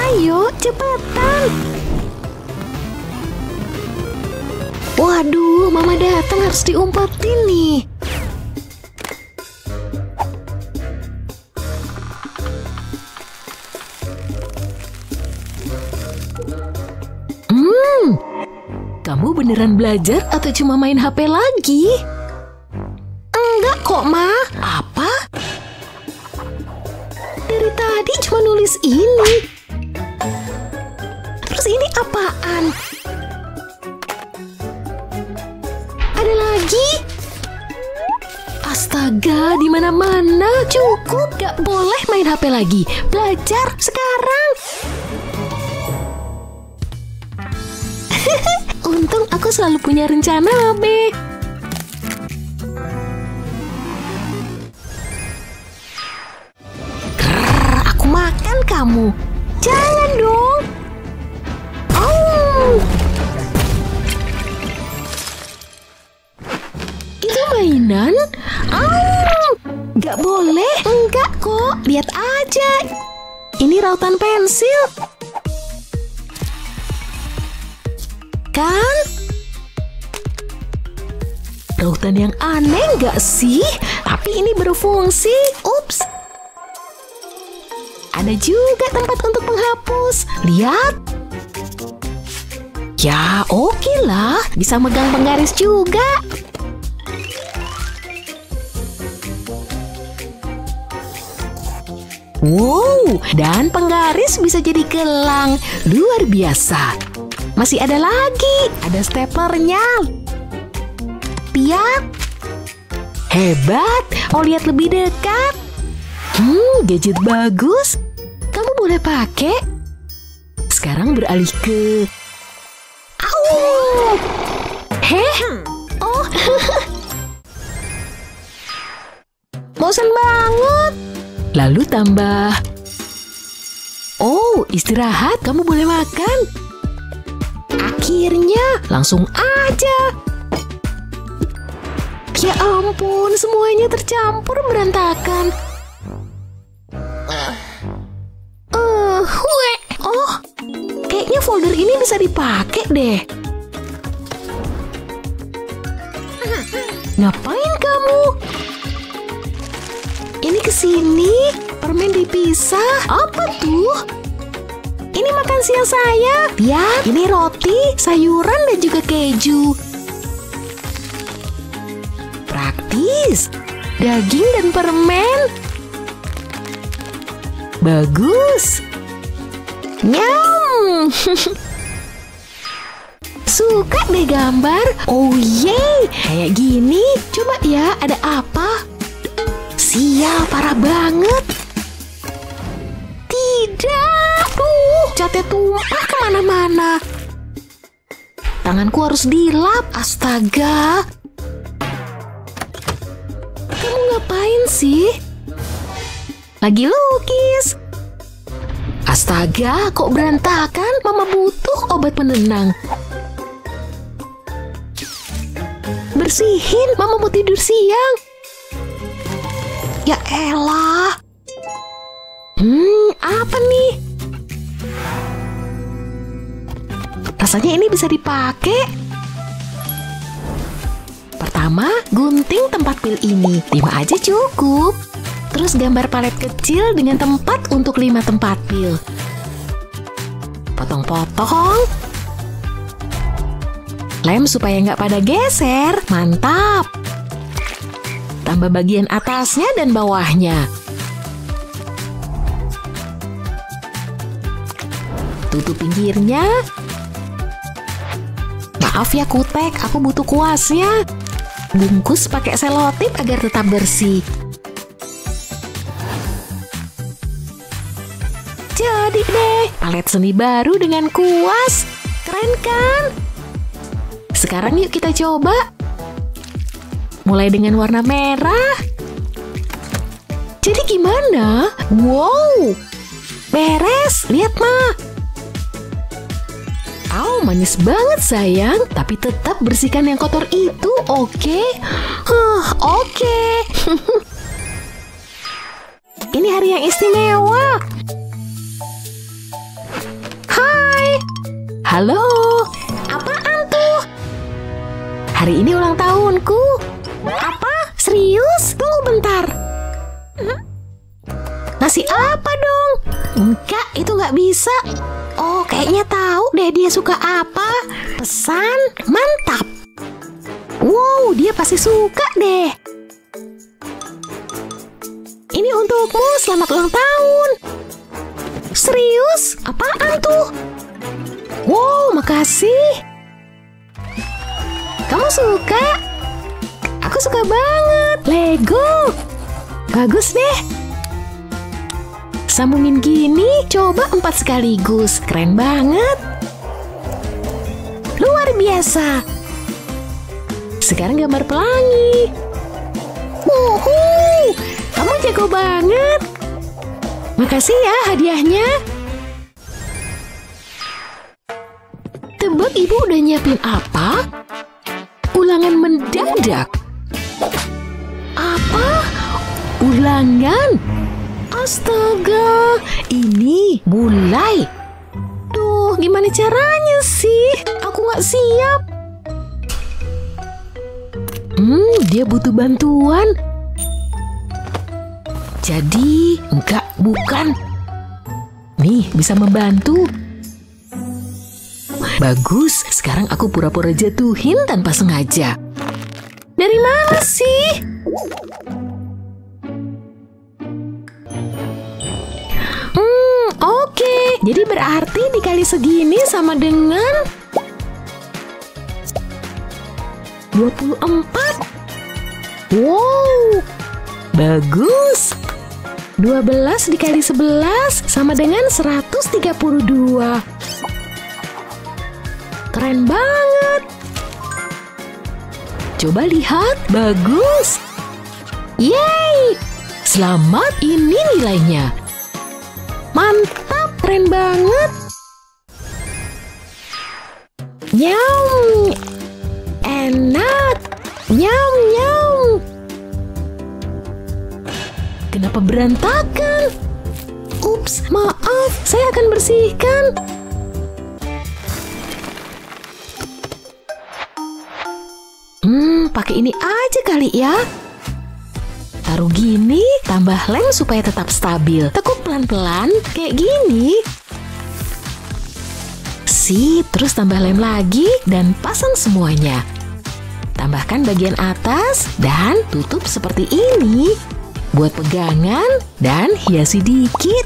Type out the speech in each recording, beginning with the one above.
Ayo, cepetan. Waduh, Mama datang, harus diumpetin nih. Kamu beneran belajar atau cuma main HP lagi? Enggak kok, Ma. Apa? Dari tadi cuma nulis ini. Terus ini apaan? Ada lagi? Astaga, di mana-mana. Cukup, gak boleh main HP lagi. Belajar sekarang. Untung aku selalu punya rencana, Be. Grrr, aku makan kamu. Jangan dong. Oh. Itu mainan? Oh. Gak boleh. Enggak kok. Lihat aja. Ini rautan pensil. Kan? Rautan yang aneh nggak sih? Tapi ini berfungsi. Ups. Ada juga tempat untuk menghapus. Lihat. Ya, oke lah. Bisa megang penggaris juga. Wow, dan penggaris bisa jadi gelang. Luar biasa. Masih ada lagi, ada staplernya. Piak. Hebat, mau lihat lebih dekat? Gadget bagus. Kamu boleh pakai. Sekarang beralih ke... Au! Heh? Oh. Bosan banget. Lalu tambah... Oh, istirahat, kamu boleh makan. Akhirnya, langsung aja. Ya ampun, semuanya tercampur berantakan. Oh, kayaknya folder ini bisa dipakai deh. Ngapain kamu? Ini kesini, permen dipisah. Apa tuh? Ini makan siang saya. Lihat, ini roti, sayuran, dan juga keju. Praktis. Daging dan permen. Bagus. Nyam. Suka deh gambar. Oh yeay, kayak gini. Coba ya, ada apa? Sial, parah banget. Tidak. Catnya tumpah kemana-mana. Tanganku harus dilap. Astaga. Kamu ngapain sih? Lagi lukis. Astaga, kok berantakan? Mama butuh obat penenang. Bersihin, Mama mau tidur siang. Ya elah. Apa nih? Rasanya ini bisa dipakai. Pertama, gunting tempat pil ini. 5 aja cukup. Terus gambar palet kecil dengan tempat untuk 5 tempat pil. Potong-potong. Lem supaya nggak pada geser. Mantap. Tambah bagian atasnya dan bawahnya. Tutup pinggirnya. Maaf ya kutek, aku butuh kuasnya. Bungkus pakai selotip agar tetap bersih. Jadi deh, palet seni baru dengan kuas. Keren kan? Sekarang yuk kita coba. Mulai dengan warna merah. Jadi gimana? Wow, beres. Lihat, Ma. Manis banget sayang. Tapi tetap bersihkan yang kotor itu, oke? Oke. Ini hari yang istimewa. Halo, apaan tuh? Hari ini ulang tahunku. Apa? Serius? Tunggu bentar. Ngasih apa dong? Enggak, itu nggak bisa. Oh, kayaknya tahu deh dia suka apa. Pesan mantap. Wow, dia pasti suka deh. Ini untukmu, selamat ulang tahun. Serius? Apaan tuh? Wow, makasih. Kamu suka? Aku suka banget. Lego. Bagus deh. Sambungin gini, coba 4 sekaligus. Keren banget. Luar biasa. Sekarang gambar pelangi. Wuhu, kamu jago banget. Makasih ya hadiahnya. Tebak ibu udah nyiapin apa? Ulangan mendadak. Apa? Ulangan? Astaga, ini mulai. Duh, gimana caranya sih? Aku nggak siap. Dia butuh bantuan. Jadi, bukan. Nih, bisa membantu. Bagus, sekarang aku pura-pura jatuhin tanpa sengaja. Dari mana sih? Oke. Jadi berarti dikali segini sama dengan 24. Wow, bagus. 12 dikali 11 sama dengan 132. Keren banget. Coba lihat, bagus. Yeay, selamat, ini nilainya. Mantap, keren banget. Nyam, enak. Nyam, nyam. Kenapa berantakan? Ups, maaf, saya akan bersihkan. Pakai ini aja kali ya. Taruh gini, tambah lem supaya tetap stabil. Tekuk pelan-pelan, kayak gini. Sip, terus tambah lem lagi dan pasang semuanya. Tambahkan bagian atas dan tutup seperti ini. Buat pegangan dan hiasi dikit.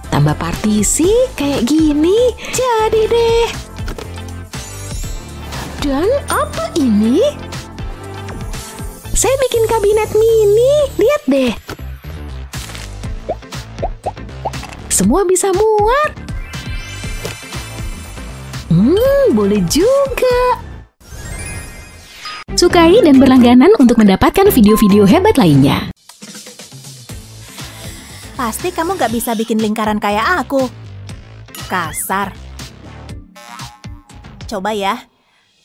Tambah partisi kayak gini, jadi deh. Dan apa ini? Saya bikin kabinet mini, lihat deh. Semua bisa muat. Boleh juga. Sukai dan berlangganan untuk mendapatkan video-video hebat lainnya. Pasti kamu gak bisa bikin lingkaran kayak aku. Kasar. Coba ya.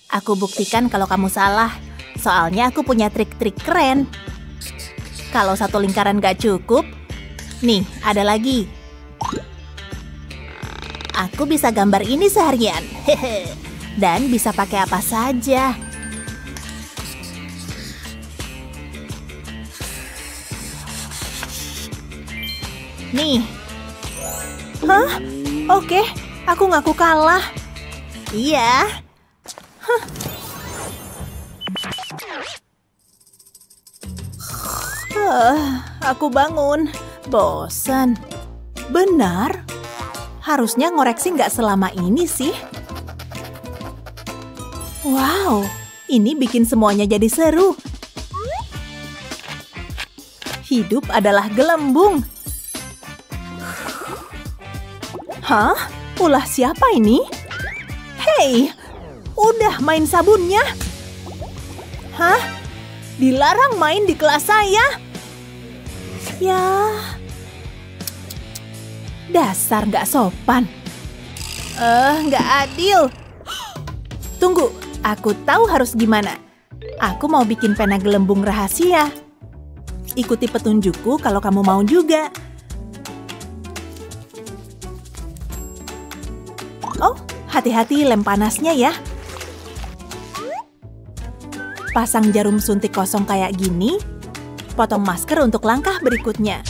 Aku buktikan kalau kamu salah. Soalnya aku punya trik-trik keren. Kalau satu lingkaran gak cukup, nih, ada lagi. Aku bisa gambar ini seharian. Dan bisa pakai apa saja. Nih. Hah? Oke, aku ngaku kalah. Iya. Aku bangun. Bosan. Benar. Harusnya ngoreksi nggak selama ini sih. Wow, ini bikin semuanya jadi seru. Hidup adalah gelembung. Hah? Ulah siapa ini? Hei, udah main sabunnya? Hah? Dilarang main di kelas saya? Ya, dasar nggak sopan. Nggak adil. Tunggu, aku tahu harus gimana. Aku mau bikin pena gelembung rahasia. Ikuti petunjukku kalau kamu mau juga. Oh, hati-hati lem panasnya ya. Pasang jarum suntik kosong kayak gini, potong masker untuk langkah berikutnya.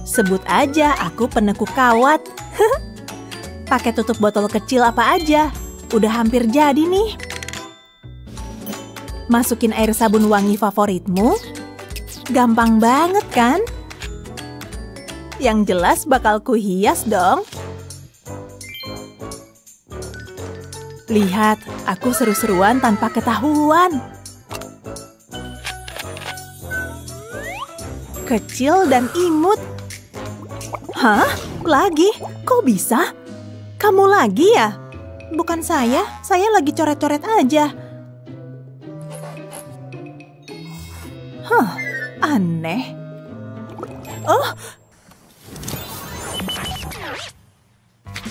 Sebut aja aku penekuk kawat. Pakai tutup botol kecil apa aja. Udah hampir jadi nih. Masukin air sabun wangi favoritmu. Gampang banget kan? Yang jelas bakal kuhias dong. Lihat, aku seru-seruan tanpa ketahuan. Kecil dan imut. Hah? Lagi? Kok bisa? Kamu lagi ya? Bukan saya lagi coret-coret aja. Hah, aneh. Oh,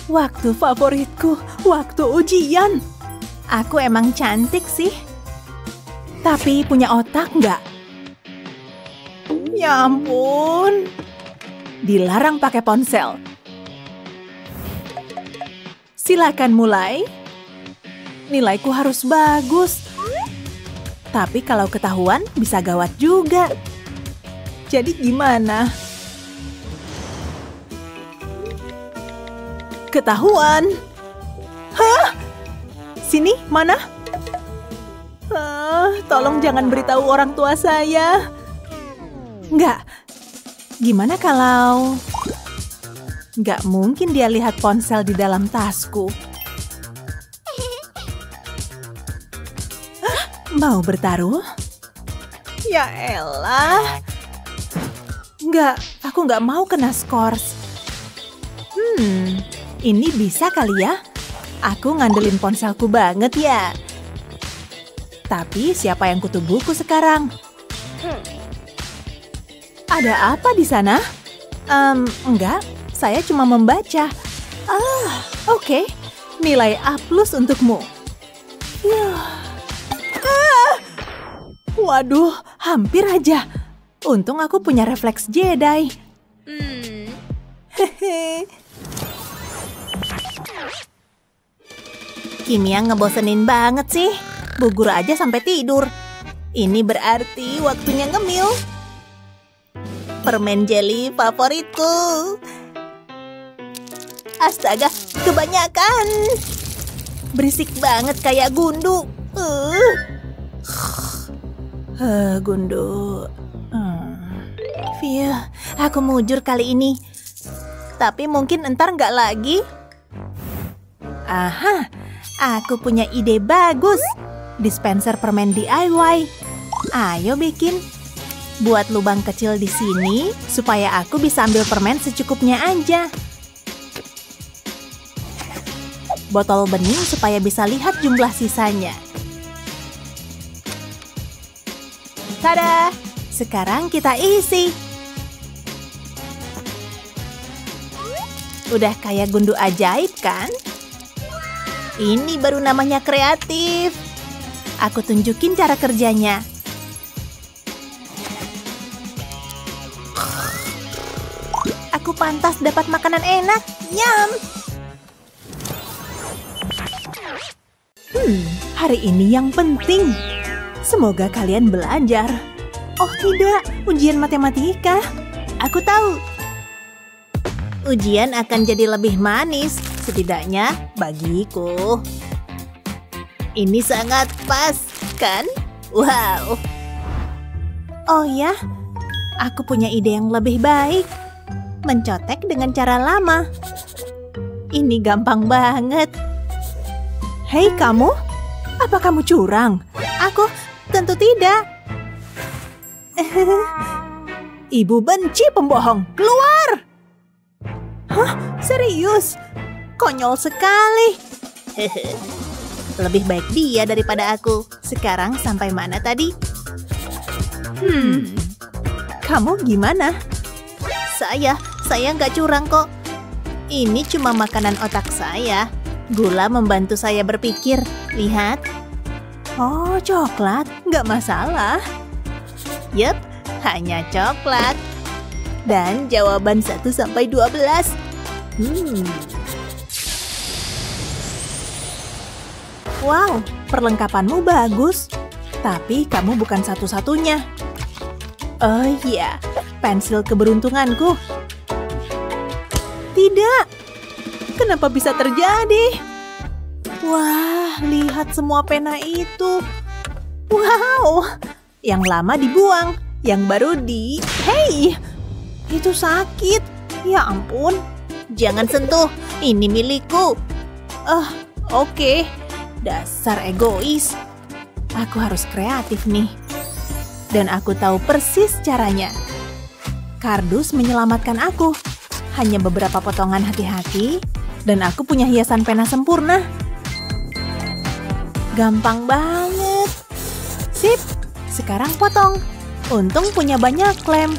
waktu favoritku, waktu ujian. Aku emang cantik sih. Tapi punya otak nggak? Ya ampun. Dilarang pakai ponsel. Silakan mulai. Nilaiku harus bagus. Tapi kalau ketahuan bisa gawat juga. Jadi gimana? Ketahuan. Hah? Sini, mana? Tolong jangan beritahu orang tua saya. Nggak. Gimana kalau... Nggak mungkin dia lihat ponsel di dalam tasku. Mau bertaruh? Ya elah. Nggak, aku nggak mau kena skors. Ini bisa kali ya? Aku ngandelin ponselku banget ya. Tapi siapa yang kutu buku sekarang? Ada apa di sana? Enggak, saya cuma membaca. Oke. Nilai A+ untukmu. Waduh, hampir aja. Untung aku punya refleks Jedi. Kimia ngebosenin banget sih. Gugur aja sampai tidur. Ini berarti waktunya ngemil. Permen jelly favoritku. Astaga, kebanyakan. Berisik banget kayak gundu. Gundu. Fih, aku mujur kali ini. Tapi mungkin entar nggak lagi. Aha, aku punya ide bagus. Dispenser permen DIY. Ayo bikin. Buat lubang kecil di sini supaya aku bisa ambil permen secukupnya aja. Botol bening supaya bisa lihat jumlah sisanya. Tada! Sekarang kita isi. Udah kayak gundu ajaib kan? Ini baru namanya kreatif. Aku tunjukin cara kerjanya. Aku pantas dapat makanan enak. Nyam! Hari ini yang penting. Semoga kalian belajar. Oh tidak, ujian matematika. Aku tahu. Ujian akan jadi lebih manis, setidaknya bagiku. Ini sangat pas, kan? Wow. Oh ya, aku punya ide yang lebih baik. Mencotek dengan cara lama. Ini gampang banget. Hei kamu, apa kamu curang? Aku tentu tidak. Ibu benci pembohong. Keluar! Hah? Serius? Konyol sekali. Lebih baik dia daripada aku. Sekarang sampai mana tadi? Kamu gimana? Saya nggak curang kok. Ini cuma makanan otak saya. Gula membantu saya berpikir. Lihat. Oh, coklat. Nggak masalah. Yup, hanya coklat. Dan jawaban 1 sampai 12. Wow, perlengkapanmu bagus. Tapi kamu bukan satu-satunya. Oh iya, pensil keberuntunganku. Tidak. Kenapa bisa terjadi? Wah, lihat semua pena itu. Wow, yang lama dibuang, yang baru Hei, itu sakit. Ya ampun, jangan sentuh, ini milikku. Oke. Dasar egois. Aku harus kreatif nih. Dan aku tahu persis caranya. Kardus menyelamatkan aku. Hanya beberapa potongan hati-hati, dan aku punya hiasan pena sempurna. Gampang banget. Sip, sekarang potong. Untung punya banyak lem.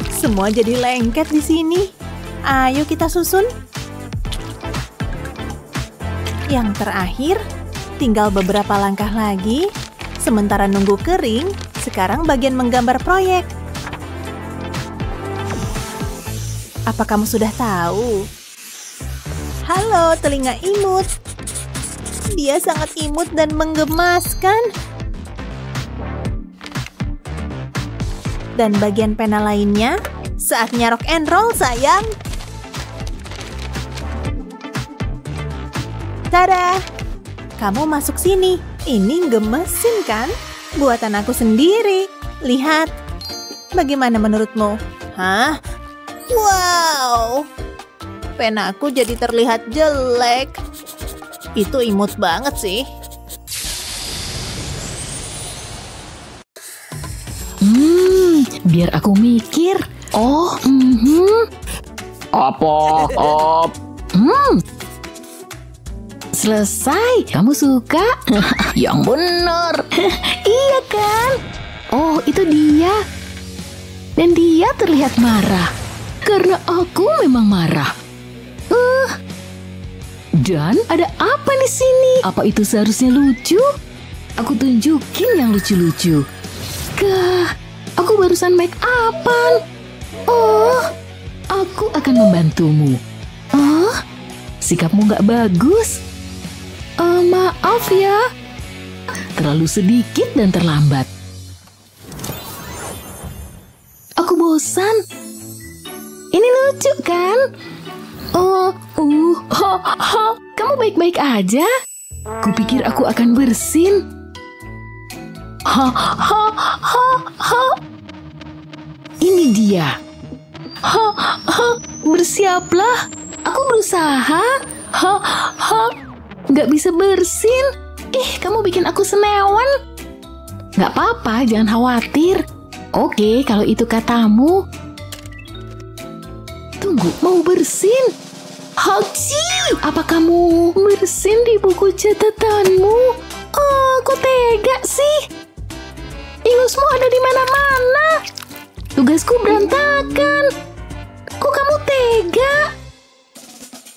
Semua jadi lengket di sini. Ayo kita susun. Yang terakhir, tinggal beberapa langkah lagi. Sementara nunggu kering, sekarang bagian menggambar proyek. Apa kamu sudah tahu? Halo, telinga imut. Dia sangat imut dan menggemaskan. Dan bagian pena lainnya, saatnya rock and roll, sayang. Tada! Kamu masuk sini. Ini gemesin kan? Buatan aku sendiri. Lihat. Bagaimana menurutmu? Hah? Wow! Pena aku jadi terlihat jelek. Itu imut banget sih. Biar aku mikir. Selesai. Kamu suka? Yang benar. Iya kan? Oh, itu dia. Dan dia terlihat marah. Karena aku memang marah. Dan ada apa di sini? Apa itu seharusnya lucu? Aku tunjukin yang lucu-lucu. Aku barusan make upan. Aku akan membantumu. Sikapmu gak bagus. Maaf ya. Terlalu sedikit dan terlambat. Aku bosan. Ini lucu kan? Kamu baik-baik aja? Kupikir aku akan bersin. Ini dia. Bersiaplah. Aku berusaha. Gak bisa bersin. Kamu bikin aku senewan. Gak apa-apa, jangan khawatir. Oke, kalau itu katamu. Tunggu, mau bersin? Haji, apa kamu bersin di buku catatanmu? Kok tega sih? Ingusmu ada di mana-mana. Tugasku berantakan. Kok kamu tega?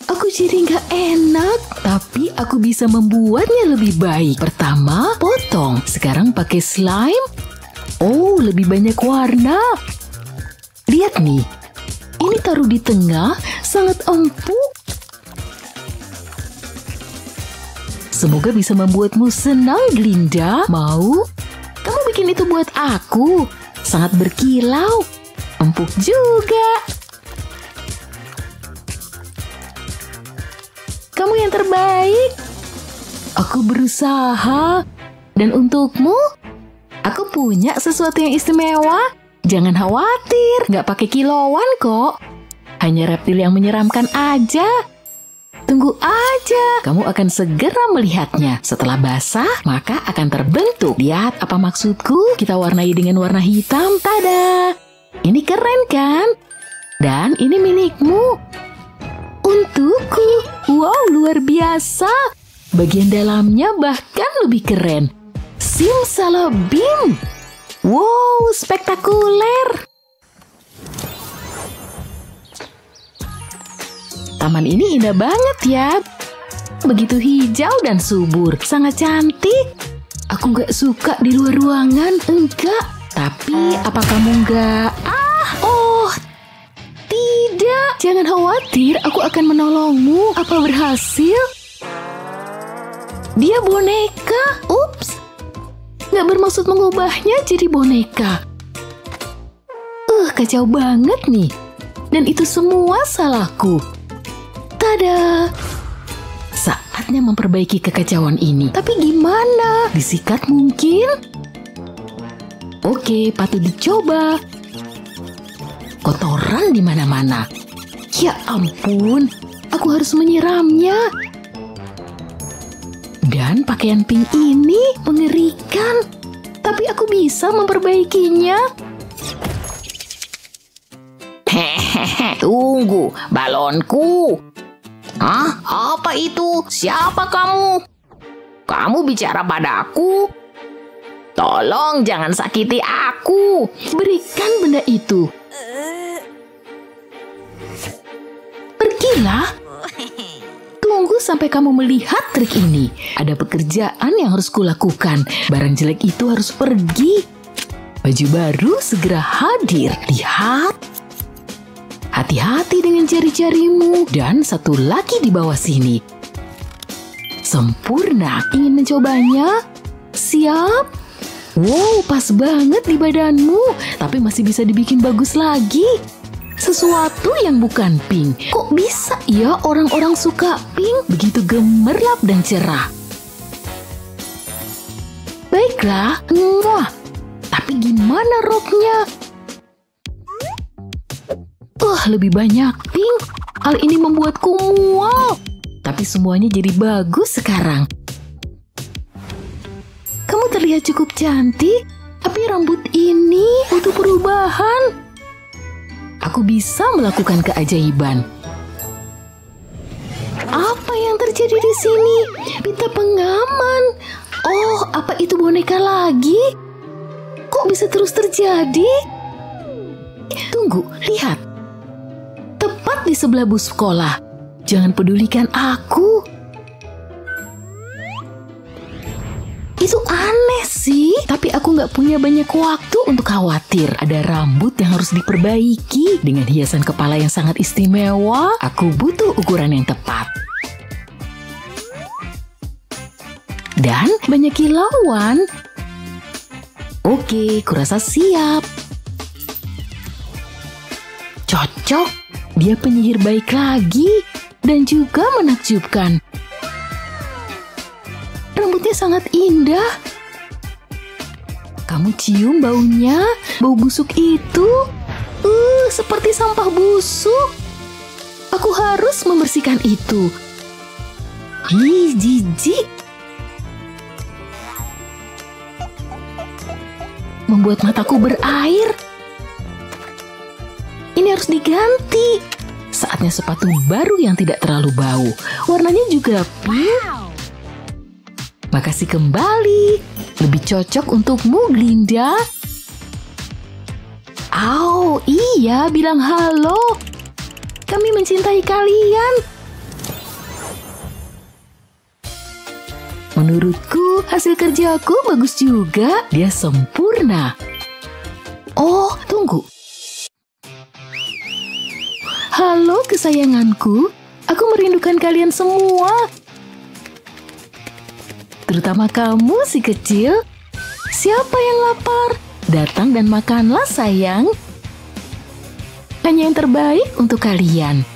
Aku jadi nggak enak, tapi aku bisa membuatnya lebih baik. Pertama, potong. Sekarang pakai slime. Lebih banyak warna. Lihat nih. Ini taruh di tengah, sangat empuk. Semoga bisa membuatmu senang, Glinda. Mau? Kamu bikin itu buat aku. Sangat berkilau. Empuk juga. Kamu yang terbaik. Aku berusaha. Dan untukmu, aku punya sesuatu yang istimewa. Jangan khawatir, nggak pakai kilauan kok. Hanya reptil yang menyeramkan aja. Tunggu aja, kamu akan segera melihatnya. Setelah basah, maka akan terbentuk. Lihat apa maksudku? Kita warnai dengan warna hitam. Tada! Ini keren kan? Dan ini milikmu. Untukku. Wow, luar biasa. Bagian dalamnya bahkan lebih keren. Simsalabim. Wow, spektakuler. Taman ini indah banget ya. Begitu hijau dan subur. Sangat cantik. Aku gak suka di luar ruangan. Enggak. Tapi apa kamu enggak? Jangan khawatir, aku akan menolongmu. Apa berhasil? Dia boneka. Ups. Nggak bermaksud mengubahnya jadi boneka. Kacau banget nih. Dan itu semua salahku. Tada! Saatnya memperbaiki kekacauan ini. Tapi gimana? Disikat mungkin? Oke, patut dicoba. Kotoran di mana-mana. Ya ampun, aku harus menyiramnya. Dan pakaian pink ini mengerikan. Tapi aku bisa memperbaikinya. Hehehe, tunggu, balonku. Hah? Apa itu? Siapa kamu? Kamu bicara padaku? Tolong jangan sakiti aku. Berikan benda itu. Pergilah. Tunggu sampai kamu melihat trik ini. Ada pekerjaan yang harus kulakukan. Barang jelek itu harus pergi. Baju baru segera hadir. Lihat. Hati-hati dengan jari-jarimu. Dan satu lagi di bawah sini. Sempurna. Ingin mencobanya? Siap? Wow, pas banget di badanmu. Tapi masih bisa dibikin bagus lagi. Sesuatu yang bukan pink. Kok bisa ya orang-orang suka pink? Begitu gemerlap dan cerah. Baiklah. Muah. Tapi gimana roknya? Lebih banyak pink. Hal ini membuatku mual. Tapi semuanya jadi bagus sekarang. Kamu terlihat cukup cantik. Tapi rambut ini butuh perubahan. Aku bisa melakukan keajaiban. Apa yang terjadi di sini? Pita pengaman. Oh, apa itu boneka lagi? Kok bisa terus terjadi? Tunggu, lihat. Tepat di sebelah bus sekolah. Jangan pedulikan aku. Itu aneh sih. Tapi aku nggak punya banyak waktu untuk khawatir. Ada rambut yang harus diperbaiki. Dengan hiasan kepala yang sangat istimewa, aku butuh ukuran yang tepat. Dan banyak kilauan. Oke, kurasa siap. Cocok. Dia penyihir baik lagi dan juga menakjubkan. Rambutnya sangat indah. Kamu cium baunya? Bau busuk itu? Seperti sampah busuk. Aku harus membersihkan itu. Jijik. Membuat mataku berair. Ini harus diganti. Saatnya sepatu baru yang tidak terlalu bau. Warnanya juga pink. Makasih kembali. Lebih cocok untukmu, Glinda. Au, iya, bilang halo. Kami mencintai kalian. Menurutku, hasil kerjaku bagus juga. Dia sempurna. Oh, tunggu. Halo kesayanganku, aku merindukan kalian semua. Terutama kamu si kecil. Siapa yang lapar? Datang dan makanlah sayang. Hanya yang terbaik untuk kalian.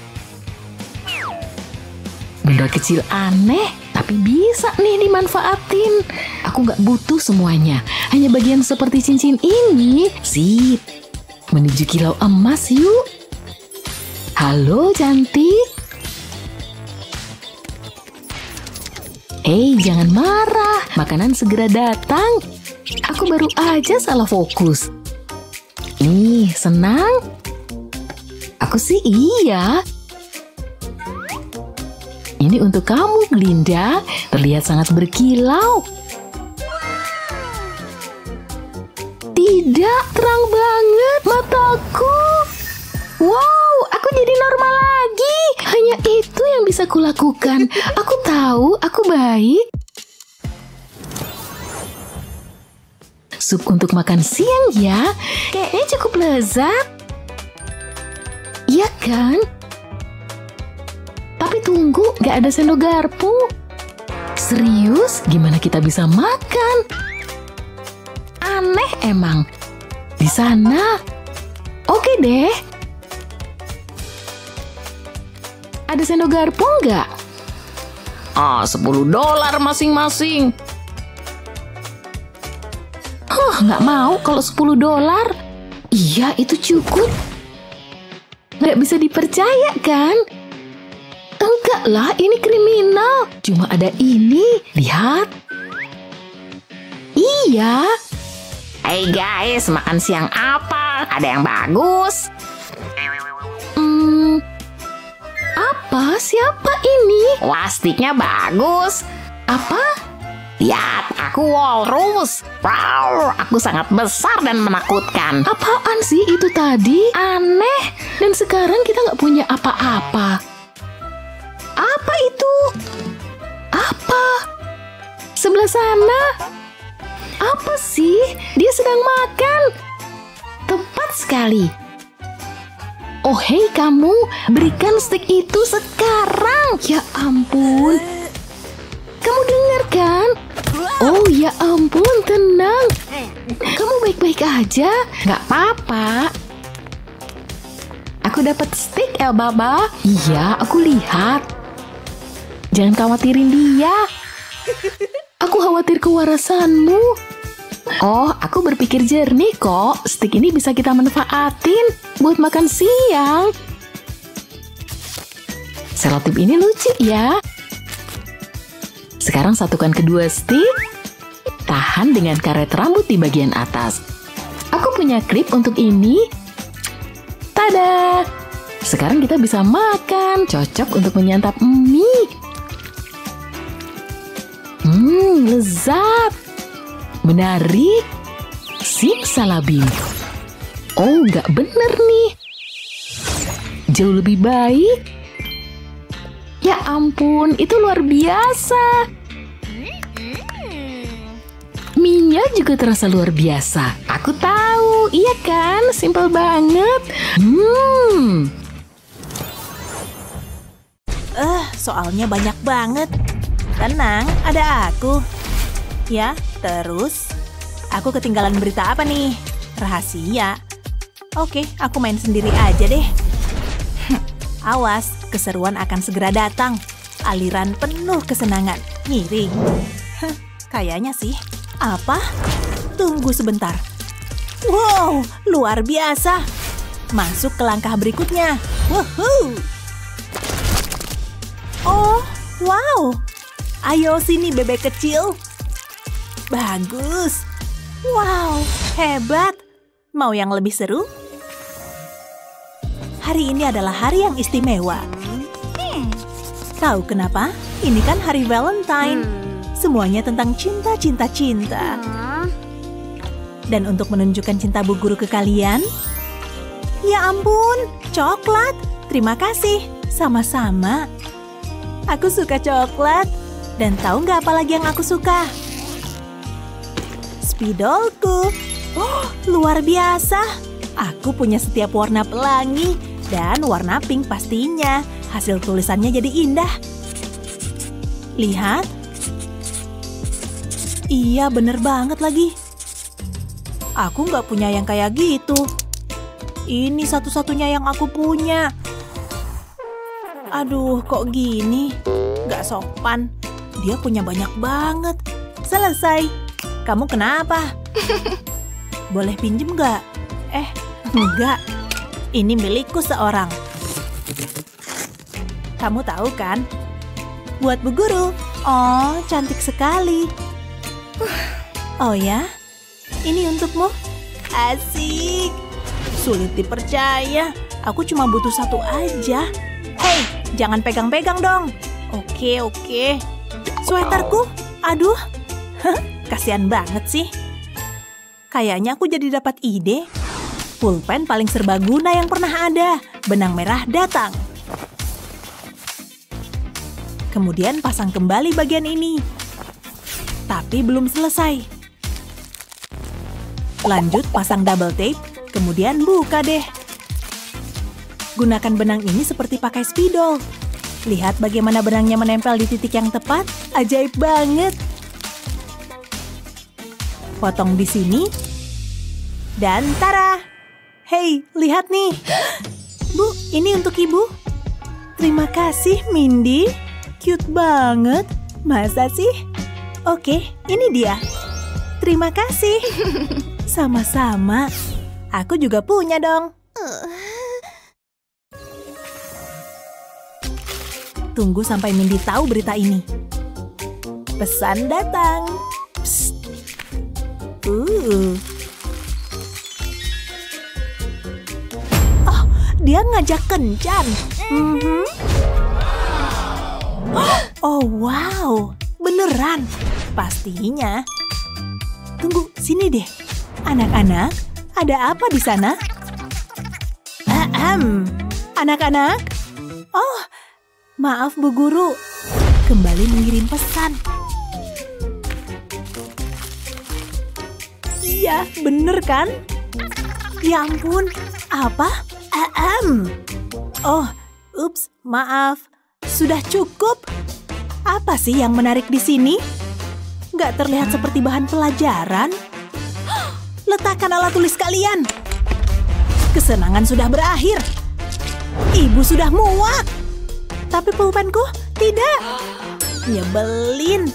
Benda kecil aneh, tapi bisa nih dimanfaatin. Aku nggak butuh semuanya. Hanya bagian seperti cincin ini. Sip. Menuju kilau emas yuk. Halo cantik. Jangan marah. Makanan segera datang. Aku baru aja salah fokus. Nih, senang? Aku sih iya. Ini untuk kamu, Glinda. Terlihat sangat berkilau. Tidak, terang banget mataku. Wow, aku jadi normal lagi. Hanya itu yang bisa kulakukan. Aku tahu, aku baik. Sup untuk makan siang ya. Kayaknya cukup lezat. Iya kan? tunggu, nggak ada sendok garpu. Serius, gimana kita bisa makan? Aneh emang. Di sana. Oke deh. Ada sendok garpu nggak? $10 masing-masing. Nggak mau kalau $10. Iya, itu cukup. Nggak bisa dipercaya kan? Enggak lah, ini kriminal. Cuma ada ini, lihat. Iya. Hey guys, makan siang apa? Ada yang bagus? Apa? Siapa ini? Wah, steaknya bagus. Apa? Lihat, aku walrus. Wow, aku sangat besar dan menakutkan. Apaan sih itu tadi? Aneh. Dan sekarang kita nggak punya apa-apa. Apa itu? Apa? Sebelah sana? Apa sih? Dia sedang makan. Tepat sekali. Oh hei kamu, berikan steak itu sekarang. Ya ampun. Kamu dengar kan? Oh ya ampun, tenang. Kamu baik-baik aja? Nggak apa-apa. Aku dapat steak, Elbaba. Iya, aku lihat. Jangan khawatirin dia. Aku khawatir kewarasanmu. Oh, aku berpikir jernih kok. Steak ini bisa kita manfaatin buat makan siang. Selotip ini lucu ya. Sekarang satukan kedua stick. Tahan dengan karet rambut di bagian atas. Aku punya klip untuk ini. Tada! Sekarang kita bisa makan. Cocok untuk menyantap mie. Lezat. Menarik. Simsalabim. Oh, nggak bener nih. Jauh lebih baik. Ya ampun, itu luar biasa. Mie-nya juga terasa luar biasa. Aku tahu, iya kan? Simpel banget. Soalnya banyak banget. Tenang, ada aku. Ya, terus aku ketinggalan berita apa nih? Rahasia. Oke, aku main sendiri aja deh. Awas, keseruan akan segera datang. Aliran penuh kesenangan. Ngiring. Kayaknya sih. Apa? Tunggu sebentar. Wow, luar biasa. Masuk ke langkah berikutnya. Woohoo! Oh, wow. Ayo sini bebek kecil. Bagus. Wow, hebat. Mau yang lebih seru? Hari ini adalah hari yang istimewa. Tahu kenapa? Ini kan hari Valentine. Semuanya tentang cinta, cinta, cinta. Dan untuk menunjukkan cinta Bu Guru ke kalian, ya ampun, coklat. Terima kasih. Sama-sama. Aku suka coklat. Dan tahu nggak apa lagi yang aku suka? Spidolku. Oh, luar biasa. Aku punya setiap warna pelangi. Dan warna pink pastinya. Hasil tulisannya jadi indah. Lihat. Iya, bener banget lagi. Aku nggak punya yang kayak gitu. Ini satu-satunya yang aku punya. Aduh, kok gini? Nggak sopan. Dia punya banyak banget. Selesai. Kamu kenapa? Boleh pinjem nggak? Enggak. Ini milikku seorang. Kamu tahu kan? Buat Bu Guru. Oh, cantik sekali. Oh ya? Ini untukmu. Asik. Sulit dipercaya. Aku cuma butuh satu aja. Hei, jangan pegang-pegang dong. Oke. Sweaterku. Aduh. Kasian banget sih. Kayaknya aku jadi dapat ide. Pulpen paling serbaguna yang pernah ada. Benang merah datang. Kemudian pasang kembali bagian ini. Tapi belum selesai. Lanjut pasang double tape, kemudian buka deh. Gunakan benang ini seperti pakai spidol. Lihat bagaimana benangnya menempel di titik yang tepat. Ajaib banget. Potong di sini. Dan tara! Hei, lihat nih. Bu, ini untuk ibu. Terima kasih, Mindy. Cute banget. Masa sih? Oke, ini dia. Terima kasih. Sama-sama. Aku juga punya dong. Tunggu sampai Mindy tahu berita ini. Pesan datang. Psst. Oh, dia ngajak kencan. Oh, wow. Beneran. Pastinya. Tunggu, sini deh. Anak-anak, ada apa di sana? Anak-anak? Oh, maaf Bu Guru. Kembali mengirim pesan. Iya, bener kan? Ya ampun, apa? Oh, ups, maaf. Sudah cukup. Apa sih yang menarik di sini? Nggak terlihat seperti bahan pelajaran. Letakkan alat tulis kalian. Kesenangan sudah berakhir. Ibu sudah muak. Tapi pulpenku tidak. Nyebelin.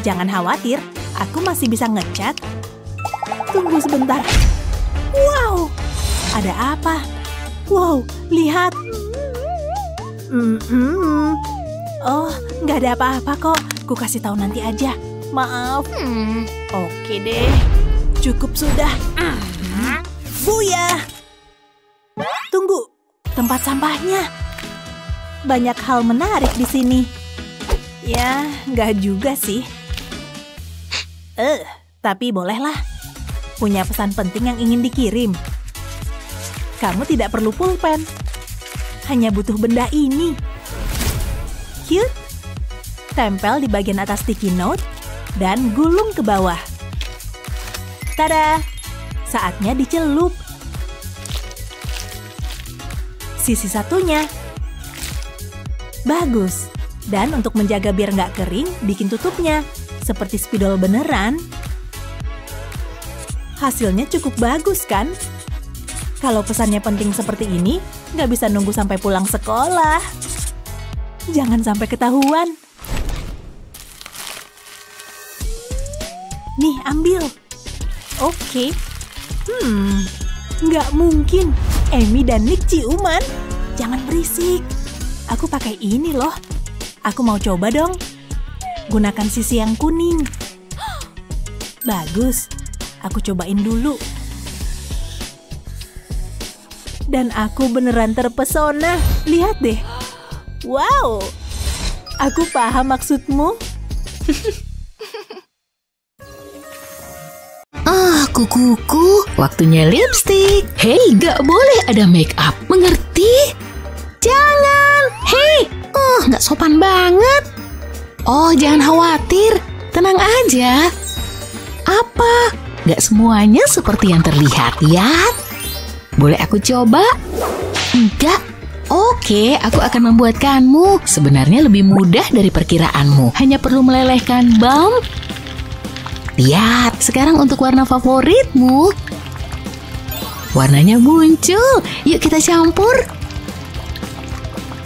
Jangan khawatir, aku masih bisa ngecat. Tunggu sebentar. Wow, ada apa? Wow, lihat. Oh, nggak ada apa-apa kok. Ku kasih tahu nanti aja. Maaf. Oke deh. Cukup sudah. Buya. Tunggu, tempat sampahnya. Banyak hal menarik di sini. Ya, nggak juga sih. Tapi bolehlah. Punya pesan penting yang ingin dikirim. Kamu tidak perlu pulpen. Hanya butuh benda ini. Cute. Tempel di bagian atas sticky note dan gulung ke bawah. Tada! Saatnya dicelup. Sisi satunya. Bagus. Dan untuk menjaga biar nggak kering, bikin tutupnya. Seperti spidol beneran. Hasilnya cukup bagus kan? Kalau pesannya penting seperti ini, nggak bisa nunggu sampai pulang sekolah. Jangan sampai ketahuan. Nih, ambil. Oke. Nggak mungkin. Amy dan Nick ciuman. Jangan berisik. Aku pakai ini loh. Aku mau coba dong. Gunakan sisi yang kuning. Bagus. Aku cobain dulu. Dan aku beneran terpesona. Lihat deh. Wow. Aku paham maksudmu. Kukuku, waktunya lipstick. Hei, gak boleh ada make up, mengerti? Jangan. Hei, gak sopan banget. Oh, jangan khawatir, tenang aja. Apa? Gak semuanya seperti yang terlihat, ya? Boleh aku coba? Enggak. Oke, aku akan membuatkanmu. Sebenarnya lebih mudah dari perkiraanmu. Hanya perlu melelehkan balm. Lihat, sekarang untuk warna favoritmu. Warnanya muncul. Yuk kita campur.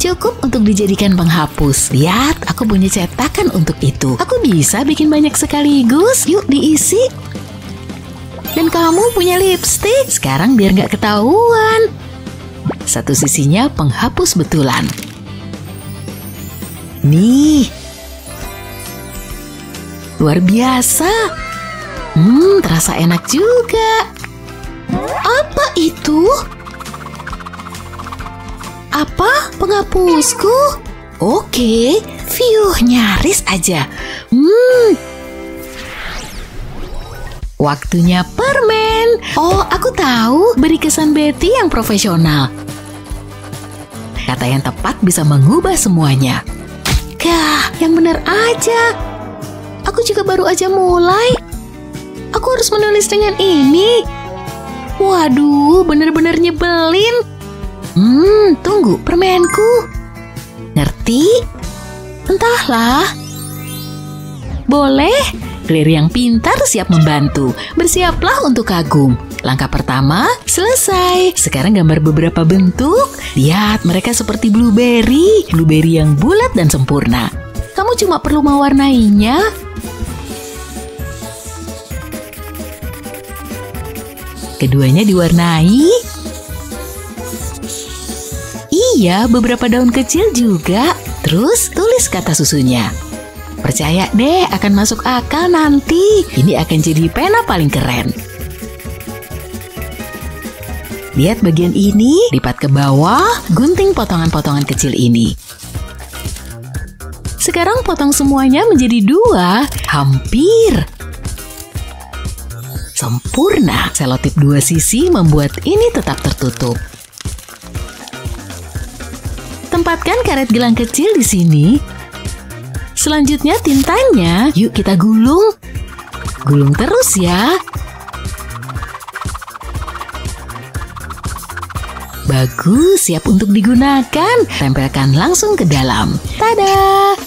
Cukup untuk dijadikan penghapus. Lihat, aku punya cetakan untuk itu. Aku bisa bikin banyak sekaligus. Yuk diisi. Dan kamu punya lipstick. Sekarang biar nggak ketahuan. Satu sisinya penghapus betulan. Nih. Luar biasa. Terasa enak juga. Apa itu? Apa? Penghapusku? Oke, nyaris aja. Waktunya permen. Oh, aku tahu. Beri kesan Betty yang profesional. Kata yang tepat bisa mengubah semuanya. Yang benar aja. Aku juga baru aja mulai. Aku harus menulis dengan ini. Waduh, bener-bener nyebelin. Tunggu, permenku. Ngerti? Entahlah. Boleh. Claire yang pintar siap membantu. Bersiaplah untuk kagum. Langkah pertama, selesai. Sekarang gambar beberapa bentuk. Lihat, mereka seperti blueberry. Blueberry yang bulat dan sempurna. Kamu cuma perlu mewarnainya. Keduanya diwarnai. Iya, beberapa daun kecil juga. Terus tulis kata susunya. Percaya deh, akan masuk akal nanti. Ini akan jadi pena paling keren. Lihat bagian ini, lipat ke bawah, gunting potongan-potongan kecil ini. Sekarang potong semuanya menjadi 2, hampir. Sempurna, selotip 2 sisi membuat ini tetap tertutup. Tempatkan karet gelang kecil di sini. Selanjutnya tintanya, yuk kita gulung. Gulung terus ya. Bagus, siap untuk digunakan. Tempelkan langsung ke dalam. Tada!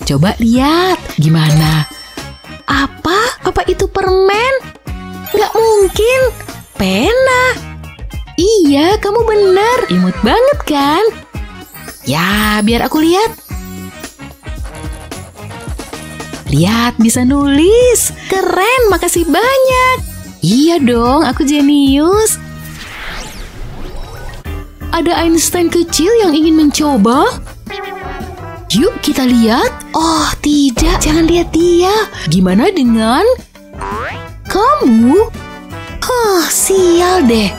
Coba lihat, gimana? Apa itu permen? Nggak mungkin. Pena. Iya, kamu benar. Imut banget kan? Ya, biar aku lihat. Lihat, bisa nulis. Keren, makasih banyak. Iya dong, aku jenius. Ada Einstein kecil yang ingin mencoba? Yuk kita lihat. Oh tidak, jangan lihat dia. Gimana dengan kamu? Sial deh.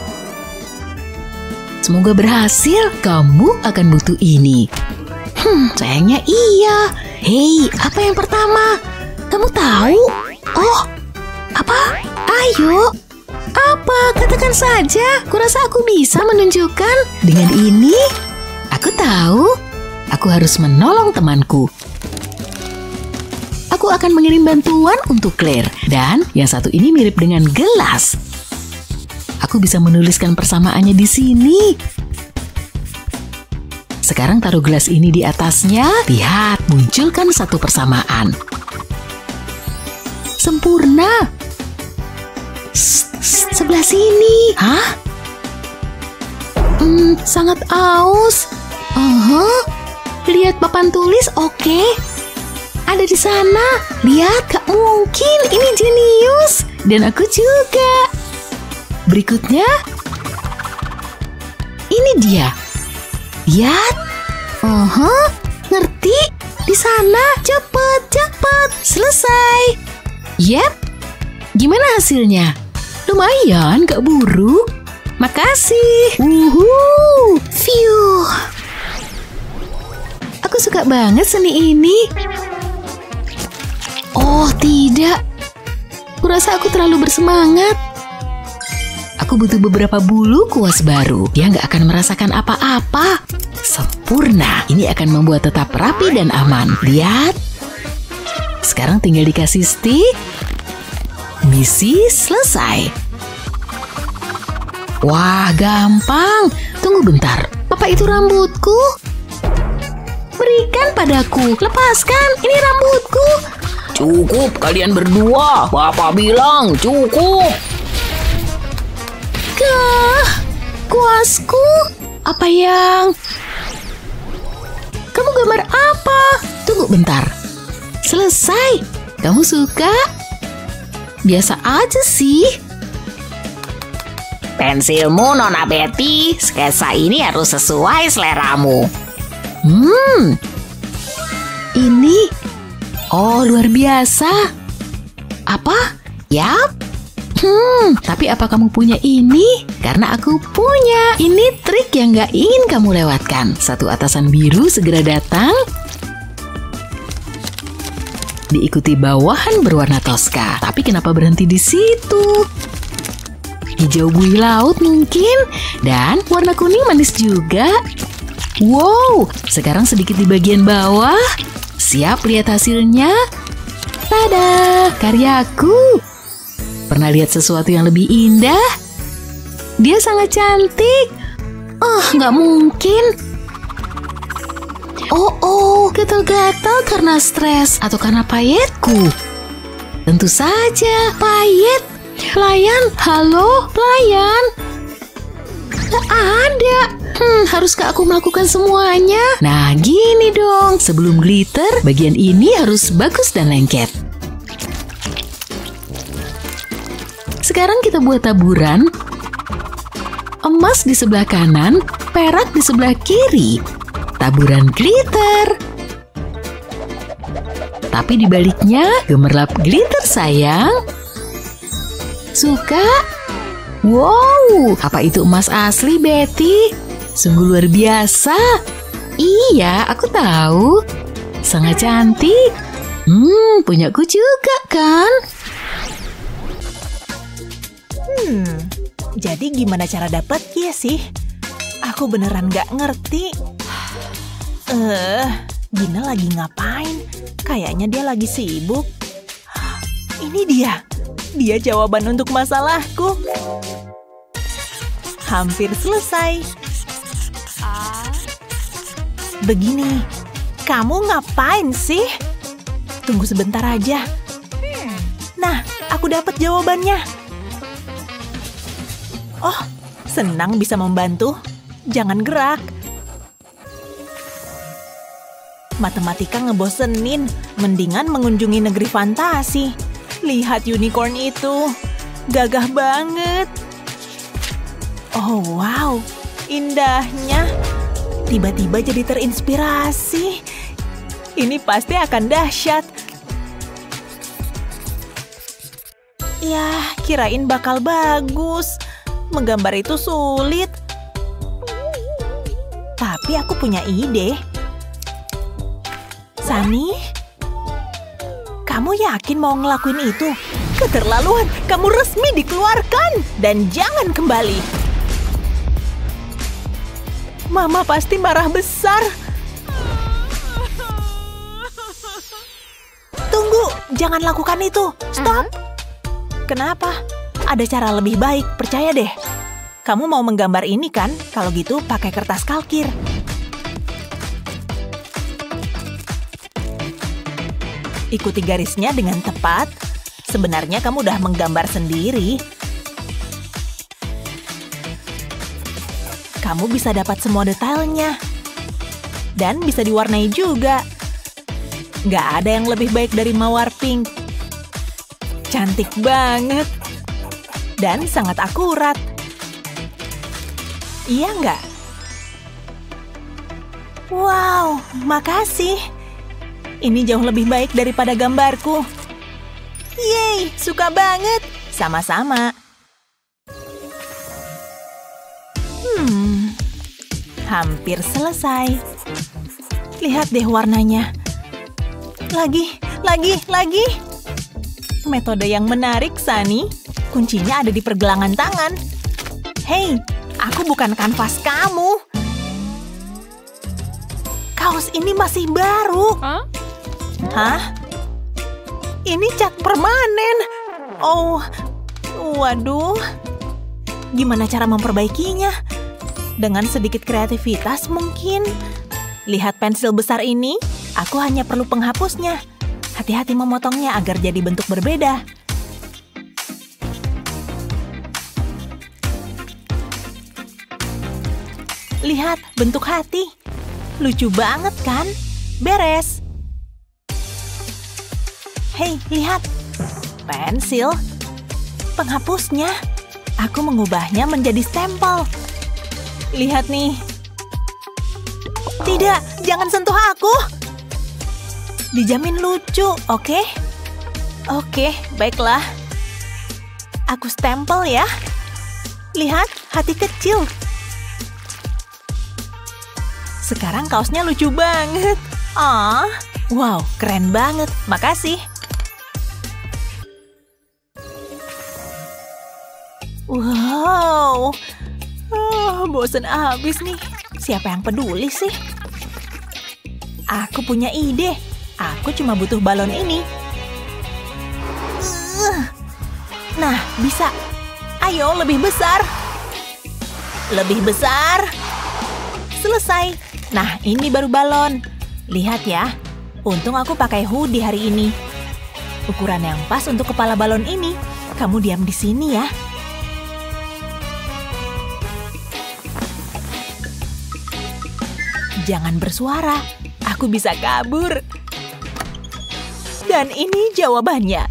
Semoga berhasil, kamu akan butuh ini. Sayangnya iya. Hei, apa yang pertama? Kamu tahu? Oh, apa? Ayo. Apa? Katakan saja. Kurasa aku bisa menunjukkan. Dengan ini, aku tahu. Aku harus menolong temanku. Aku akan mengirim bantuan untuk Claire. Dan yang satu ini mirip dengan gelas. Aku bisa menuliskan persamaannya di sini. Sekarang taruh gelas ini di atasnya. Lihat, munculkan satu persamaan. Sempurna. Sebelah sini. Hah? Sangat aus. Lihat papan tulis, oke. Ada di sana. Lihat, gak mungkin. Ini jenius. Dan aku juga. Berikutnya. Ini dia. Lihat. Ngerti? Di sana. Cepet. Selesai. Yep. Gimana hasilnya? Lumayan, gak buruk. Makasih. Phew. Aku suka banget seni ini. Oh, tidak. Kurasa aku terlalu bersemangat. Aku butuh beberapa bulu kuas baru. Dia nggak akan merasakan apa-apa. Sempurna. Ini akan membuat tetap rapi dan aman. Lihat. Sekarang tinggal dikasih stick. Misi selesai. Wah, gampang. Tunggu bentar. Apa itu rambutku? Berikan padaku. Lepaskan. Ini rambutku. Cukup kalian berdua. Bapak bilang cukup. Kuasku. Apa yang... Kamu gambar apa? Tunggu bentar. Selesai. Kamu suka? Biasa aja sih. Pensilmu, Nona Betty. Sketsa ini harus sesuai seleramu. Ini. Oh, luar biasa. Apa? Yap. Tapi apa kamu punya ini? Karena aku punya. Ini trik yang gak ingin kamu lewatkan. Satu atasan biru segera datang. Diikuti bawahan berwarna toska. Tapi kenapa berhenti di situ? Hijau buih laut mungkin. Dan warna kuning manis juga. Wow, sekarang sedikit di bagian bawah. Siap lihat hasilnya? Tada, karyaku. Pernah lihat sesuatu yang lebih indah? Dia sangat cantik. Oh, nggak mungkin. Oh, gatal-gatal karena stres atau karena payetku? Tentu saja, payet. Pelayan, halo, pelayan. Gak ada. Haruskah aku melakukan semuanya? Nah, gini dong. Sebelum glitter, bagian ini harus bagus dan lengket. Sekarang kita buat taburan. Emas di sebelah kanan, perak di sebelah kiri. Taburan glitter. Tapi di baliknya, gemerlap glitter sayang. Suka? Wow, apa itu emas asli, Betty? Sungguh luar biasa. Iya, aku tahu. Sangat cantik. Punyaku juga kan? Jadi gimana cara dapetnya sih? Aku beneran gak ngerti. Gina lagi ngapain? Kayaknya dia lagi sibuk. Ini dia. Dia jawaban untuk masalahku. Hampir selesai. Begini, kamu ngapain sih? Tunggu sebentar aja. Nah, aku dapat jawabannya. Oh, senang bisa membantu. Jangan gerak. Matematika ngebosenin. Mendingan mengunjungi negeri fantasi. Lihat unicorn itu. Gagah banget. Oh, wow. Indahnya. Tiba-tiba jadi terinspirasi. Ini pasti akan dahsyat. Ya, kirain bakal bagus. Menggambar itu sulit. Tapi aku punya ide. Sunny, kamu yakin mau ngelakuin itu? Keterlaluan, kamu resmi dikeluarkan. Dan jangan kembali. Mama pasti marah besar. Tunggu, jangan lakukan itu. Stop. Kenapa? Ada cara lebih baik, percaya deh. Kamu mau menggambar ini kan? Kalau gitu pakai kertas kalkir. Ikuti garisnya dengan tepat. Sebenarnya kamu udah menggambar sendiri. Kamu bisa dapat semua detailnya. Dan bisa diwarnai juga. Gak ada yang lebih baik dari mawar pink. Cantik banget. Dan sangat akurat. Iya nggak? Wow, makasih. Ini jauh lebih baik daripada gambarku. Yeay, suka banget. Sama-sama. Hampir selesai. Lihat deh warnanya. Lagi. Metode yang menarik, Sunny. Kuncinya ada di pergelangan tangan. Hei, aku bukan kanvas kamu. Kaos ini masih baru. Hah? Ini cat permanen. Oh, waduh. Gimana cara memperbaikinya? Dengan sedikit kreativitas mungkin. Lihat pensil besar ini, aku hanya perlu penghapusnya. Hati-hati memotongnya agar jadi bentuk berbeda. Lihat, bentuk hati. Lucu banget kan? Beres. Hei, lihat. Pensil. Penghapusnya. Aku mengubahnya menjadi stempel. Lihat nih. Tidak, jangan sentuh aku. Dijamin lucu, oke? Oke, baiklah. Aku stempel ya. Lihat, hati kecil. Sekarang kaosnya lucu banget. Wow, keren banget. Makasih. Wow. Bosen abis nih. Siapa yang peduli sih? Aku punya ide. Aku cuma butuh balon ini. Nah, bisa. Ayo, lebih besar. Lebih besar. Selesai. Nah, ini baru balon. Lihat ya, untung aku pakai hoodie hari ini. Ukuran yang pas untuk kepala balon ini. Kamu diam di sini ya. Jangan bersuara, aku bisa kabur. Dan ini jawabannya.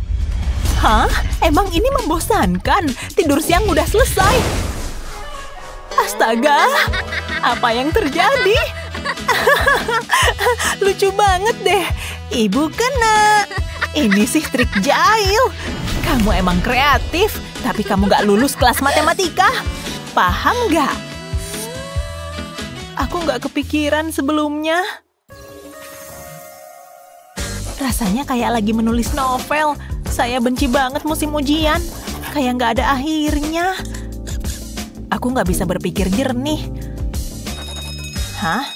Hah? Emang ini membosankan? Tidur siang udah selesai. Astaga, apa yang terjadi? Lucu banget deh. Ibu kena. Ini sih trik jahil. Kamu emang kreatif, tapi kamu gak lulus kelas matematika. Paham gak? Aku gak kepikiran sebelumnya. Rasanya kayak lagi menulis novel. Saya benci banget musim ujian. Kayak gak ada akhirnya. Aku gak bisa berpikir jernih. Hah?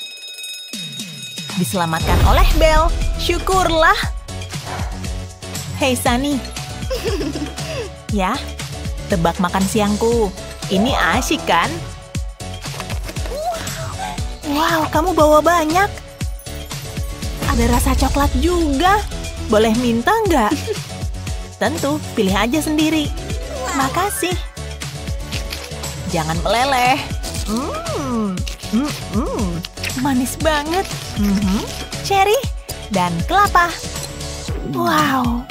Diselamatkan oleh Belle. Syukurlah. Hei Sunny. Ya, tebak makan siangku. Ini asyik kan? Wow, kamu bawa banyak. Ada rasa coklat juga. Boleh minta nggak? Tentu, pilih aja sendiri. Makasih. Jangan meleleh. Manis banget. Cherry dan kelapa. Wow.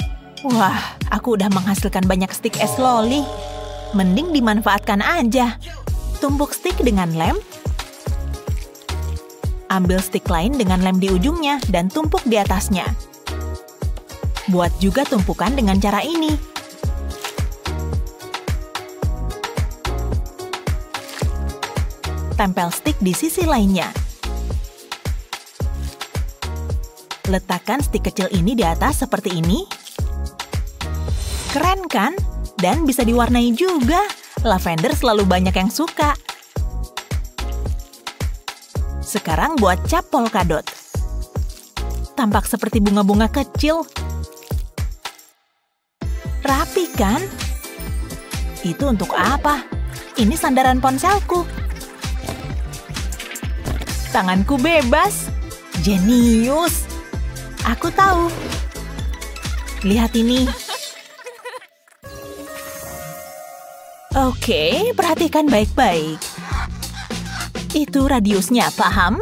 Wah, aku udah menghasilkan banyak stik es loli. Mending dimanfaatkan aja. Tumpuk stik dengan lem. Ambil stik lain dengan lem di ujungnya dan tumpuk di atasnya. Buat juga tumpukan dengan cara ini. Tempel stik di sisi lainnya. Letakkan stik kecil ini di atas seperti ini. Keren kan? Dan bisa diwarnai juga. Lavender selalu banyak yang suka. Sekarang buat cap polkadot. Tampak seperti bunga-bunga kecil. Rapi kan? Itu untuk apa? Ini sandaran ponselku. Tanganku bebas. Jenius. Aku tahu. Lihat ini. Oke, perhatikan baik-baik. Itu radiusnya, paham?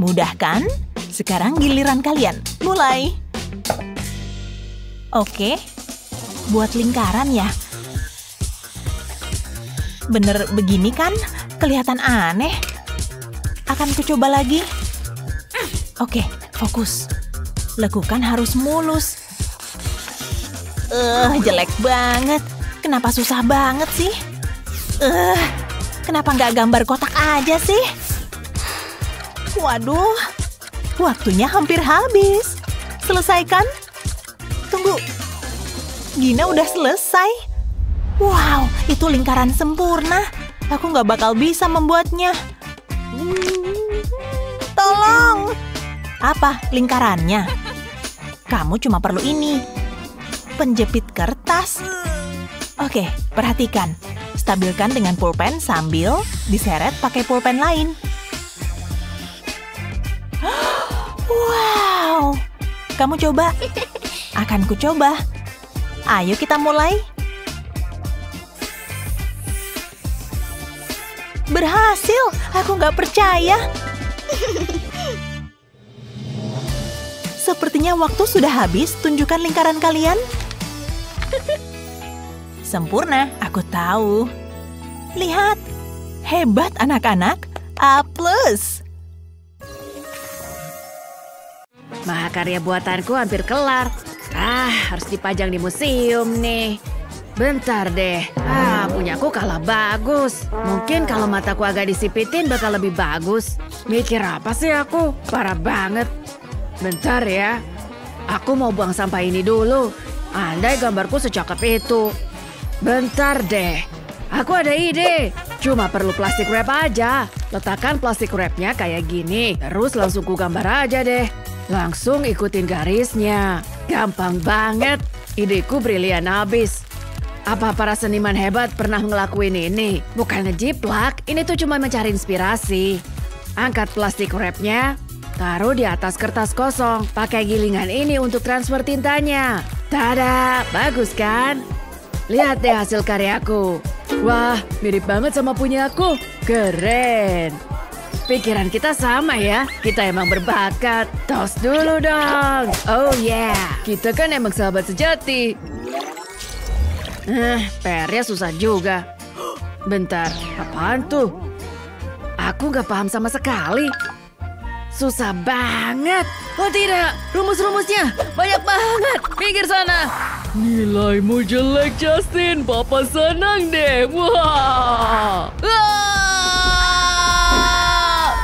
Mudah kan? Sekarang giliran kalian. Mulai. Oke. Buat lingkaran ya. Bener begini kan? Kelihatan aneh. Akan kucoba lagi. Oke, fokus. Lekukan harus mulus. Jelek banget. Kenapa susah banget sih? Kenapa nggak gambar kotak aja sih? Waduh, waktunya hampir habis. Selesai kan? Tunggu. Gina udah selesai. Wow, itu lingkaran sempurna. Aku nggak bakal bisa membuatnya. Tolong. Apa lingkarannya? Kamu cuma perlu ini. Penjepit kertas. Oke, perhatikan. Stabilkan dengan pulpen sambil diseret pakai pulpen lain. Wow. Kamu coba. Akan ku coba. Ayo kita mulai. Berhasil. Aku nggak percaya. Sepertinya waktu sudah habis. Tunjukkan lingkaran kalian. Sempurna, aku tahu. Lihat. Hebat anak-anak. A+. Mahakarya buatanku hampir kelar. Harus dipajang di museum nih. Bentar deh. Punyaku kalah bagus. Mungkin kalau mataku agak disipitin bakal lebih bagus. Mikir apa sih aku? Parah banget. Bentar ya. Aku mau buang sampah ini dulu. Andai gambarku secakep itu. Bentar deh. Aku ada ide. Cuma perlu plastik wrap aja. Letakkan plastik wrapnya kayak gini. Terus langsung ku gambar aja deh. Langsung ikutin garisnya. Gampang banget. Ideku brilian abis. Apa para seniman hebat pernah ngelakuin ini? Bukan ngejiplak, ini tuh cuma mencari inspirasi. Angkat plastik wrapnya, Taruh di atas kertas kosong. Pakai gilingan ini untuk transfer tintanya. Tada, bagus kan? Lihat deh hasil karyaku. Wah, mirip banget sama punya aku. Keren. Pikiran kita sama ya. Kita emang berbakat. Tos dulu dong. Oh yeah. Kita kan emang sahabat sejati. PR-nya susah juga. Bentar, apaan tuh? Aku nggak paham sama sekali. Susah banget. Oh tidak, rumus-rumusnya banyak banget. Minggir sana. Nilaimu jelek, Justin. Papa senang deh. Wah.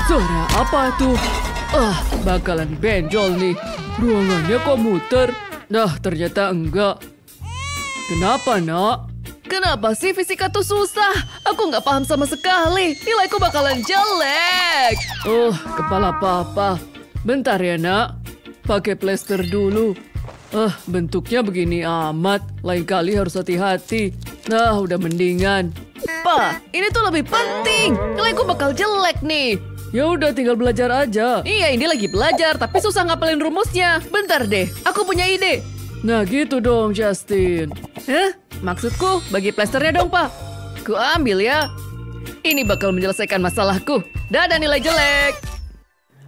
Suara apa tuh? Bakalan benjol nih. Ruangannya komuter. Dah, ternyata enggak. Kenapa, nak? Kenapa sih fisika tuh susah? Aku nggak paham sama sekali. Nilaiku bakalan jelek. Kepala papa. Bentar ya, nak. Pakai plester dulu. Bentuknya begini amat. Lain kali harus hati-hati. Nah, udah mendingan. Pa, ini tuh lebih penting. Nilaiku bakal jelek nih. Ya udah, tinggal belajar aja. Iya, ini lagi belajar, tapi susah ngapalin rumusnya. Bentar deh, aku punya ide. Nah gitu dong, Justin. Maksudku, bagi plasternya dong, Pak. Ku ambil ya. Ini bakal menyelesaikan masalahku. Dadah nilai jelek.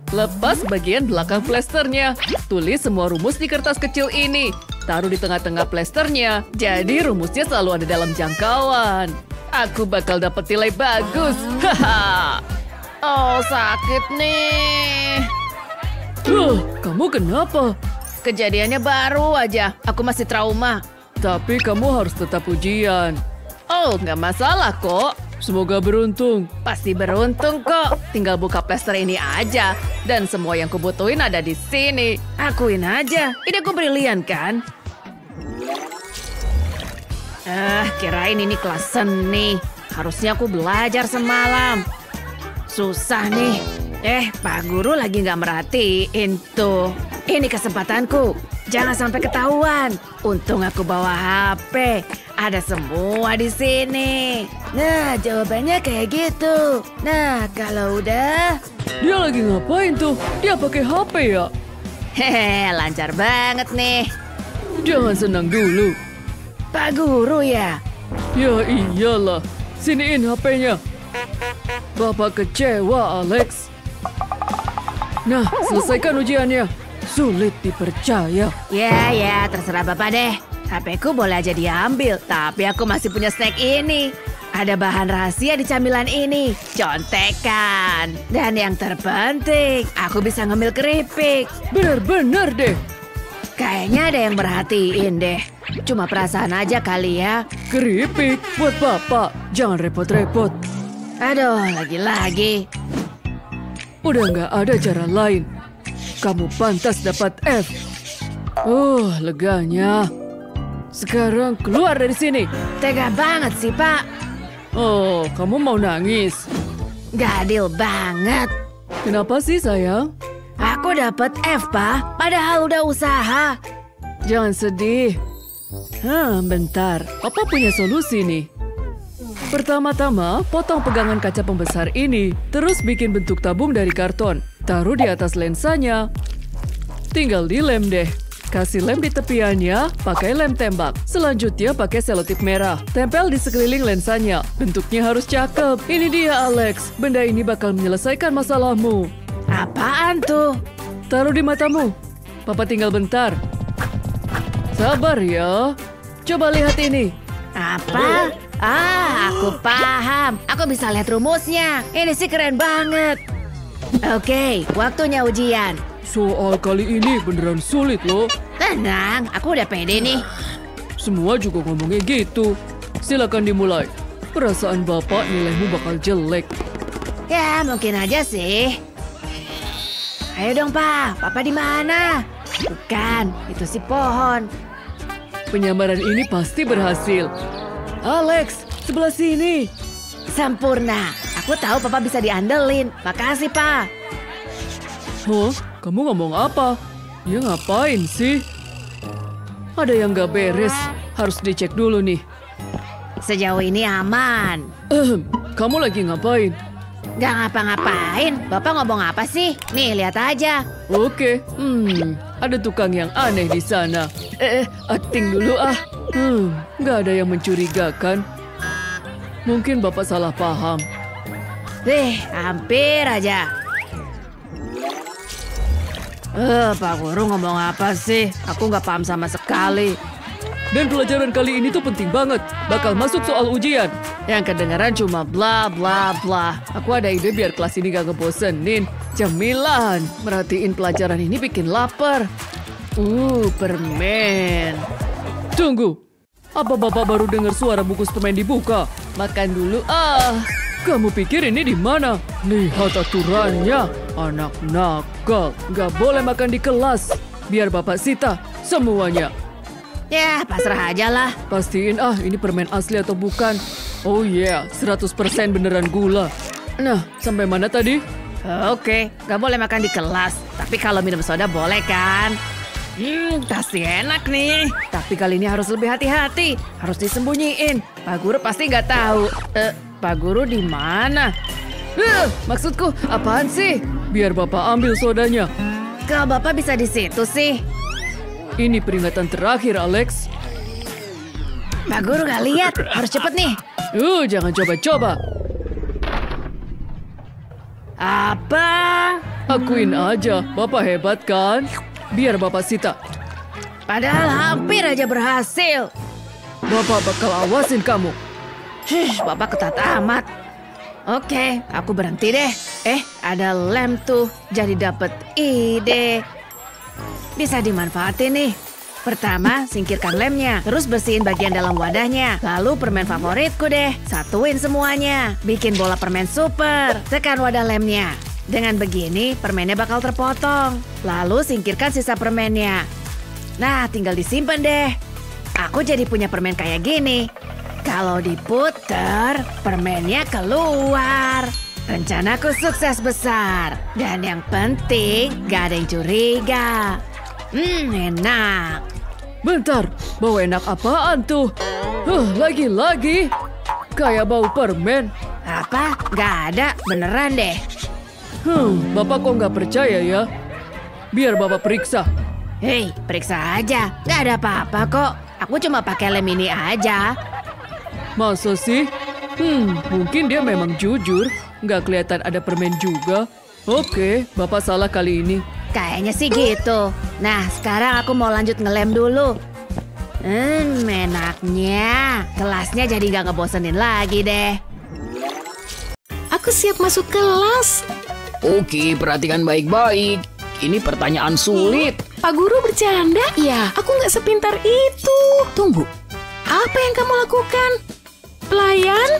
Lepas bagian belakang plasternya. Tulis semua rumus di kertas kecil ini. Taruh di tengah-tengah plasternya. Jadi rumusnya selalu ada dalam jangkauan. Aku bakal dapat nilai bagus. Haha. Oh, sakit nih. Kamu kenapa? Kejadiannya baru aja. Aku masih trauma. Tapi kamu harus tetap ujian. Oh, nggak masalah kok. Semoga beruntung. Pasti beruntung kok. Tinggal buka plester ini aja. Dan semua yang kubutuhin ada di sini. Akuin aja. Ide aku brilian kan? Kirain ini kelas seni. Harusnya aku belajar semalam. Susah nih. Pak Guru lagi nggak merhatiin tuh. Ini kesempatanku. Jangan sampai ketahuan. Untung aku bawa HP. Ada semua di sini. Nah, jawabannya kayak gitu. Nah, kalau udah... Dia lagi ngapain tuh? Dia pakai HP ya? Hehe, lancar banget nih. Jangan senang dulu. Pak Guru ya? Ya iyalah. Siniin HP-nya. Bapak kecewa, Alex. Nah, selesaikan ujiannya. Sulit dipercaya. Ya, terserah Bapak deh. HP-ku boleh aja diambil, tapi aku masih punya snack ini. Ada bahan rahasia di camilan ini. Contekan. Dan yang terpenting, aku bisa ngemil keripik. Bener-bener deh. Kayaknya ada yang merhatiin deh. Cuma perasaan aja kali ya. Keripik buat Bapak. Jangan repot-repot. Aduh, lagi-lagi. Udah nggak ada cara lain. Kamu pantas dapat F. Leganya. Sekarang keluar dari sini. Tega banget sih, Pak. Oh, kamu mau nangis? Gak adil banget. Kenapa sih, sayang? Aku dapat F, Pak. Padahal udah usaha. Jangan sedih. Bentar. Papa punya solusi nih. Pertama-tama, potong pegangan kaca pembesar ini, terus bikin bentuk tabung dari karton. Taruh di atas lensanya. Tinggal dilem deh. Kasih lem di tepiannya, pakai lem tembak. Selanjutnya pakai selotip merah. Tempel di sekeliling lensanya. Bentuknya harus cakep. Ini dia, Alex. Benda ini bakal menyelesaikan masalahmu. Apaan tuh? Taruh di matamu. Papa tinggal bentar. Sabar ya. Coba lihat ini. Apa? Aku paham. Aku bisa lihat rumusnya. Ini sih keren banget. Oke, waktunya ujian. Soal kali ini beneran sulit loh. Tenang, aku udah pede nih. Semua juga ngomongnya gitu. Silakan dimulai. Perasaan Bapak nilaimu bakal jelek. Ya, mungkin aja sih. Ayo dong, Pak. Papa di mana? Bukan, itu si pohon. Penyamaran ini pasti berhasil. Alex, sebelah sini. Sempurna. Aku tahu Papa bisa diandelin. Makasih, Pak. Kamu ngomong apa? Dia ngapain sih? Ada yang gak beres. Harus dicek dulu nih. Sejauh ini aman. Kamu lagi ngapain? Gak ngapa-ngapain. Bapak ngomong apa sih? Nih, lihat aja. Oke, ada tukang yang aneh di sana. Acting dulu ah. Nggak ada yang mencurigakan. Mungkin Bapak salah paham. Hampir aja. Pak Guru ngomong apa sih? Aku nggak paham sama sekali. Dan pelajaran kali ini tuh penting banget. Bakal masuk soal ujian. Yang kedengaran cuma bla bla bla. Aku ada ide biar kelas ini gak ngebosenin. Cemilan. Merhatiin pelajaran ini bikin lapar. Permen. Tunggu. Apa Bapak baru dengar suara bungkus permen dibuka? Makan dulu ah. Kamu pikir ini di mana? Lihat aturannya. Anak nakal. Gak boleh makan di kelas. Biar Bapak sita semuanya. Ya, pasrah aja lah. Pastiin ini permen asli atau bukan. Oh yeah, 100% beneran gula. Nah, sampai mana tadi? Oke, gak boleh makan di kelas. Tapi kalau minum soda boleh kan? Pasti enak nih. Tapi kali ini harus lebih hati-hati. Harus disembunyiin. Pak Guru pasti gak tahu. Pak Guru di mana? Maksudku, apaan sih? Biar Bapak ambil sodanya. Kalau Bapak bisa di situ sih. Ini peringatan terakhir, Alex. Pak Guru gak lihat. Harus cepet nih. Jangan coba-coba. Apa? Akuin aja, Bapak hebat kan? Biar Bapak sita. Padahal hampir aja berhasil. Bapak bakal awasin kamu. Bapak ketat amat. Oke, aku berhenti deh. Ada lem tuh. Jadi dapet ide. Bisa dimanfaatin nih. Pertama, singkirkan lemnya. Terus bersihin bagian dalam wadahnya. Lalu permen favoritku deh. Satuin semuanya. Bikin bola permen super. Tekan wadah lemnya. Dengan begini, permennya bakal terpotong. Lalu singkirkan sisa permennya. Nah, tinggal disimpan deh. Aku jadi punya permen kayak gini. Kalau diputer, permennya keluar. Rencanaku sukses besar. Dan yang penting, gak ada yang curiga. Enak. Bentar, bau enak apaan tuh? Lagi-lagi. Kayak bau permen. Apa? Gak ada, beneran deh. Bapak kok nggak percaya ya? Biar Bapak periksa. Hei, periksa aja. Gak ada apa-apa kok. Aku cuma pakai lem ini aja. Masa sih? Mungkin dia memang jujur. Nggak kelihatan ada permen juga. Oke, Bapak salah kali ini. Kayaknya sih gitu. Nah, sekarang aku mau lanjut ngelem dulu. Enaknya. Kelasnya jadi gak ngebosenin lagi deh. Aku siap masuk kelas. Oke, perhatikan baik-baik. Ini pertanyaan sulit. Pak Guru bercanda? Ya, aku nggak sepintar itu. Tunggu, apa yang kamu lakukan? Pelayan?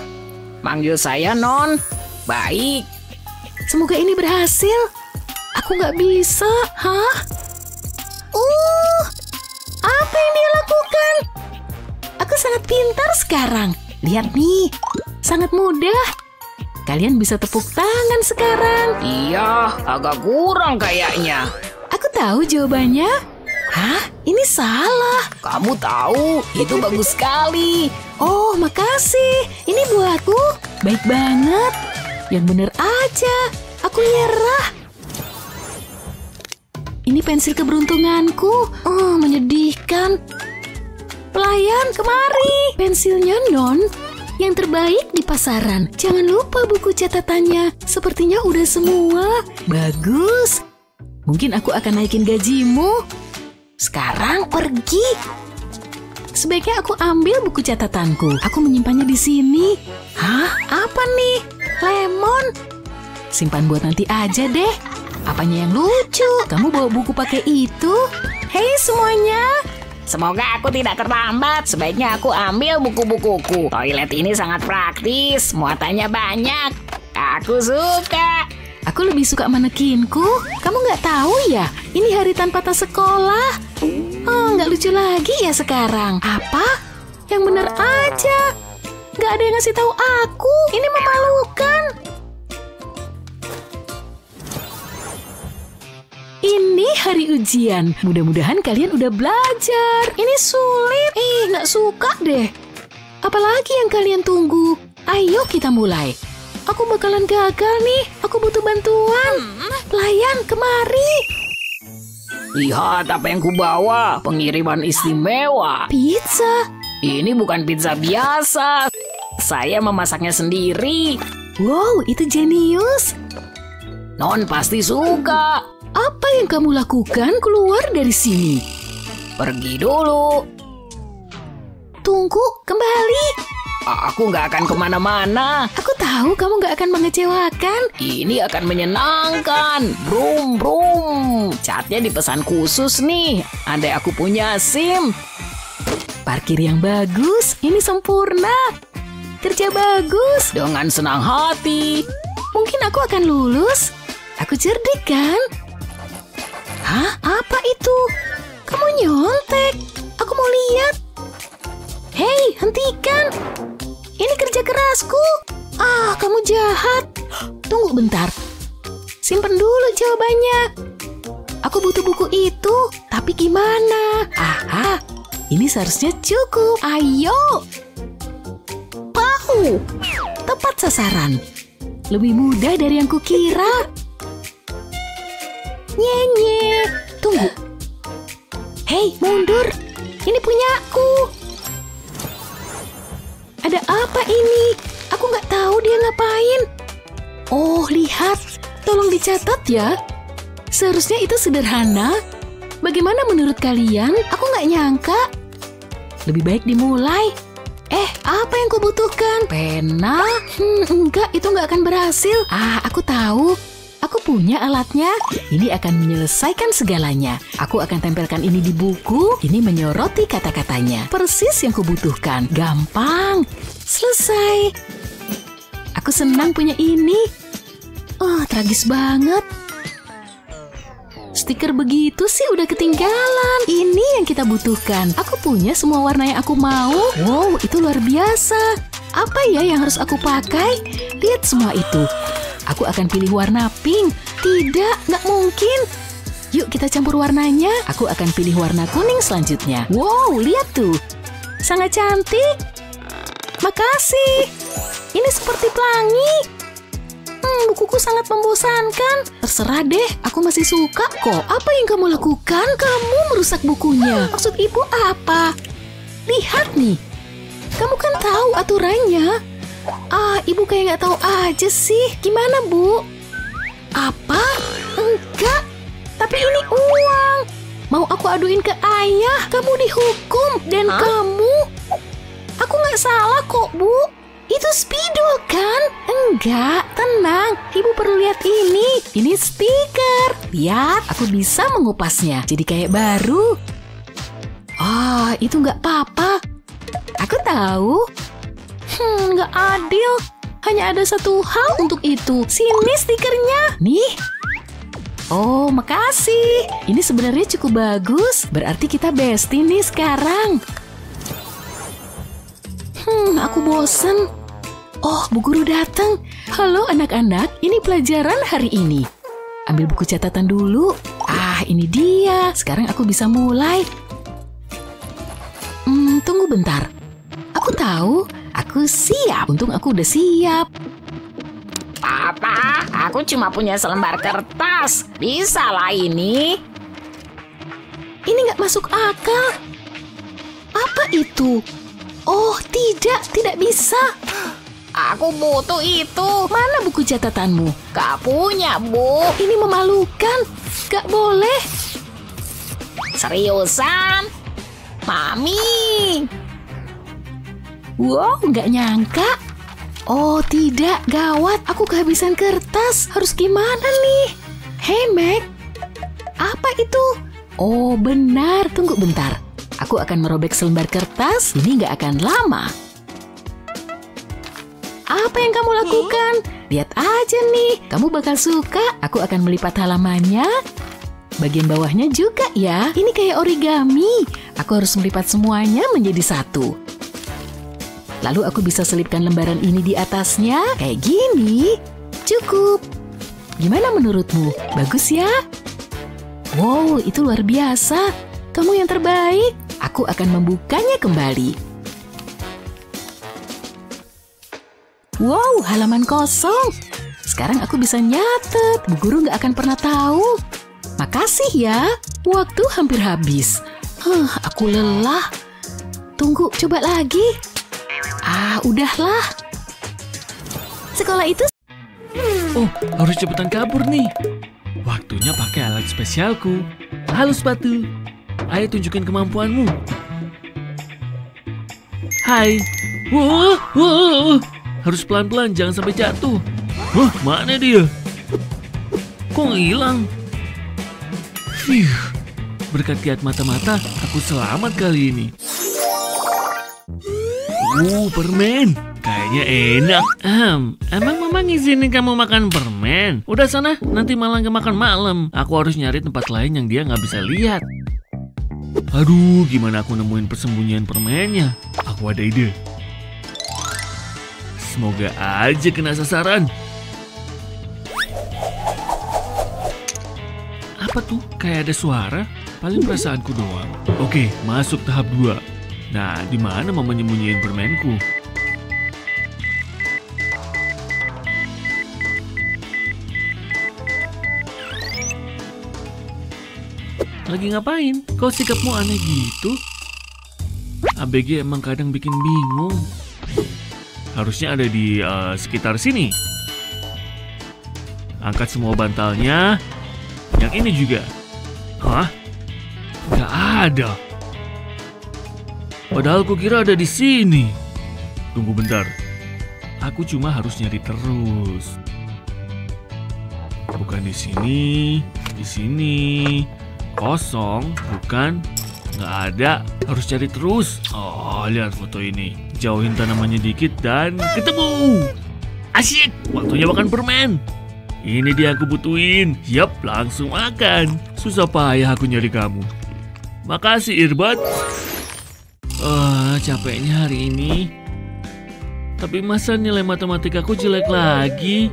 Manggil saya Non. Baik. Semoga ini berhasil. Aku nggak bisa. Hah? Apa yang dia lakukan? Aku sangat pintar sekarang. Lihat nih, sangat mudah. Kalian bisa tepuk tangan sekarang. Iya, agak kurang kayaknya. Aku tahu jawabannya. Hah? Ini salah. Kamu tahu, itu bagus sekali. Oh, makasih. Ini buatku. Baik banget. Yang bener aja. Aku nyerah. Ini pensil keberuntunganku. Menyedihkan. Pelayan, kemari. Pensilnya, Non. Yang terbaik di pasaran. Jangan lupa buku catatannya. Sepertinya udah semua. Bagus. Mungkin aku akan naikin gajimu. Sekarang pergi. Sebaiknya aku ambil buku catatanku. Aku menyimpannya di sini. Hah? Apa nih? Lemon. Simpan buat nanti aja deh. Apanya yang lucu? Kamu bawa buku pakai itu? Hei semuanya. Semoga aku tidak terlambat. Sebaiknya aku ambil buku-bukuku. Toilet ini sangat praktis. Muatannya banyak. Aku suka. Aku lebih suka manekinku. Kamu nggak tahu ya? Ini hari tanpa tas sekolah. Nggak lucu lagi ya sekarang. Apa? Yang bener aja. Nggak ada yang ngasih tahu aku. Ini memalukan. Ini hari ujian. Mudah-mudahan kalian udah belajar. Ini sulit. Nggak suka deh. Apalagi yang kalian tunggu? Ayo kita mulai. Aku bakalan gagal nih. Aku butuh bantuan. Pelayan, kemari. Lihat apa yang kubawa, pengiriman istimewa. Pizza. Ini bukan pizza biasa. Saya memasaknya sendiri. Wow, itu jenius. Non pasti suka. Apa yang kamu lakukan? Keluar dari sini. Pergi dulu. Tunggu, kembali. Aku nggak akan kemana-mana. Aku tahu kamu nggak akan mengecewakan. Ini akan menyenangkan. Brum, brum. Catnya dipesan khusus nih. Andai aku punya SIM. Parkir yang bagus, ini sempurna. Kerja bagus. Dengan senang hati. Mungkin aku akan lulus. Aku cerdik kan? Hah? Apa itu? Kamu nyontek. Aku mau lihat. Hei, hentikan. Ini kerja kerasku. Ah, kamu jahat. Tunggu bentar. Simpen dulu jawabannya. Aku butuh buku itu. Tapi gimana? Aha, ini seharusnya cukup. Ayo. Pahu. Tepat sasaran. Lebih mudah dari yang kukira. Nyenye. Tunggu. Hei, mundur. Ini punyaku. Ada apa ini? Aku nggak tahu dia ngapain. Oh, lihat. Tolong dicatat ya. Seharusnya itu sederhana. Bagaimana menurut kalian? Aku nggak nyangka. Lebih baik dimulai. Apa yang kau butuhkan? Pena? Enggak, itu nggak akan berhasil. Aku tahu. Aku punya alatnya. Ini akan menyelesaikan segalanya. Aku akan tempelkan ini di buku. Ini menyoroti kata-katanya. Persis yang kubutuhkan. Gampang. Selesai. Aku senang punya ini. Tragis banget. Stiker begitu sih udah ketinggalan. Ini yang kita butuhkan. Aku punya semua warna yang aku mau. Wow, itu luar biasa. Apa ya yang harus aku pakai? Lihat semua itu. Aku akan pilih warna pink. Tidak, nggak mungkin. Yuk kita campur warnanya. Aku akan pilih warna kuning selanjutnya. Wow, lihat tuh. Sangat cantik. Makasih. Ini seperti pelangi. Bukuku sangat membosankan. Terserah deh, aku masih suka kok. Apa yang kamu lakukan? Kamu merusak bukunya. Maksud ibu apa? Lihat nih. Kamu kan tahu aturannya. Ibu kayak nggak tahu aja sih. Gimana, Bu? Apa? Enggak. Tapi ini uang. Mau aku aduin ke ayah. Kamu dihukum. Dan kamu. Aku nggak salah kok, Bu. Itu spidol kan? Enggak, tenang. Ibu perlu lihat ini. Ini stiker. Lihat, aku bisa mengupasnya. Jadi kayak baru. Itu nggak apa-apa. Aku tahu. Nggak adil. Hanya ada satu hal untuk itu. Sini stikernya. Nih. Oh, makasih. Ini sebenarnya cukup bagus. Berarti kita bestie nih sekarang. Aku bosen. Oh, Bu Guru datang. Halo anak-anak, ini pelajaran hari ini. Ambil buku catatan dulu. Ini dia. Sekarang aku bisa mulai. Tunggu bentar. Aku tahu. Aku siap. Untung aku udah siap. Papa, aku cuma punya selembar kertas. Bisa lah ini. Ini nggak masuk akal. Apa itu? Oh, tidak bisa. Aku butuh itu. Mana buku catatanmu? Gak punya, Bu. Ini memalukan. Gak boleh. Seriusan? Mami. Wow, nggak nyangka. Oh, tidak. Gawat. Aku kehabisan kertas. Harus gimana nih? Hey, Mac. Apa itu? Oh, benar. Tunggu bentar. Aku akan merobek selembar kertas. Ini nggak akan lama. Apa yang kamu lakukan? Lihat aja nih, kamu bakal suka. Aku akan melipat halamannya. Bagian bawahnya juga ya. Ini kayak origami. Aku harus melipat semuanya menjadi satu. Lalu aku bisa selipkan lembaran ini di atasnya. Kayak gini. Cukup. Gimana menurutmu? Bagus ya? Wow, itu luar biasa. Kamu yang terbaik. Aku akan membukanya kembali. Wow, halaman kosong. Sekarang aku bisa nyatet. Bu guru nggak akan pernah tahu. Makasih ya. Waktu hampir habis. Aku lelah. Tunggu, coba lagi. Udahlah. Sekolah itu... Oh, harus cepetan kabur nih. Waktunya pakai alat spesialku. Halo sepatu. Ayo tunjukkan kemampuanmu. Hai. Wow. Harus pelan-pelan, jangan sampai jatuh. Mana dia? Kok hilang? Berkat kiat mata-mata, aku selamat kali ini. Permen. Kayaknya enak. Emang mama ngizinin kamu makan permen? Udah sana, nanti malah gak makan malam. Aku harus nyari tempat lain yang dia gak bisa lihat. Aduh, gimana aku nemuin persembunyian permennya? Aku ada ide. Semoga aja kena sasaran. Apa tuh? Kayak ada suara? Paling perasaanku doang. Oke, masuk tahap 2. Nah, di mana mama nyembunyiin permenku? Lagi ngapain? Kok sikapmu aneh gitu? ABG emang kadang bikin bingung. Harusnya ada di sekitar sini. Angkat semua bantalnya. Yang ini juga. Hah? Gak ada. Padahal kukira ada di sini. Tunggu bentar. Aku cuma harus nyari terus. Bukan di sini. Di sini. Kosong, bukan? Nggak ada, harus cari terus. Oh, lihat foto ini. Jauhin tanamannya dikit dan ketemu. Asyik, waktunya makan permen. Ini dia yang aku butuhin. Yap, langsung makan. Susah payah aku nyari kamu. Makasih, Irbad. Capeknya hari ini. Tapi masa nilai matematikaku jelek lagi?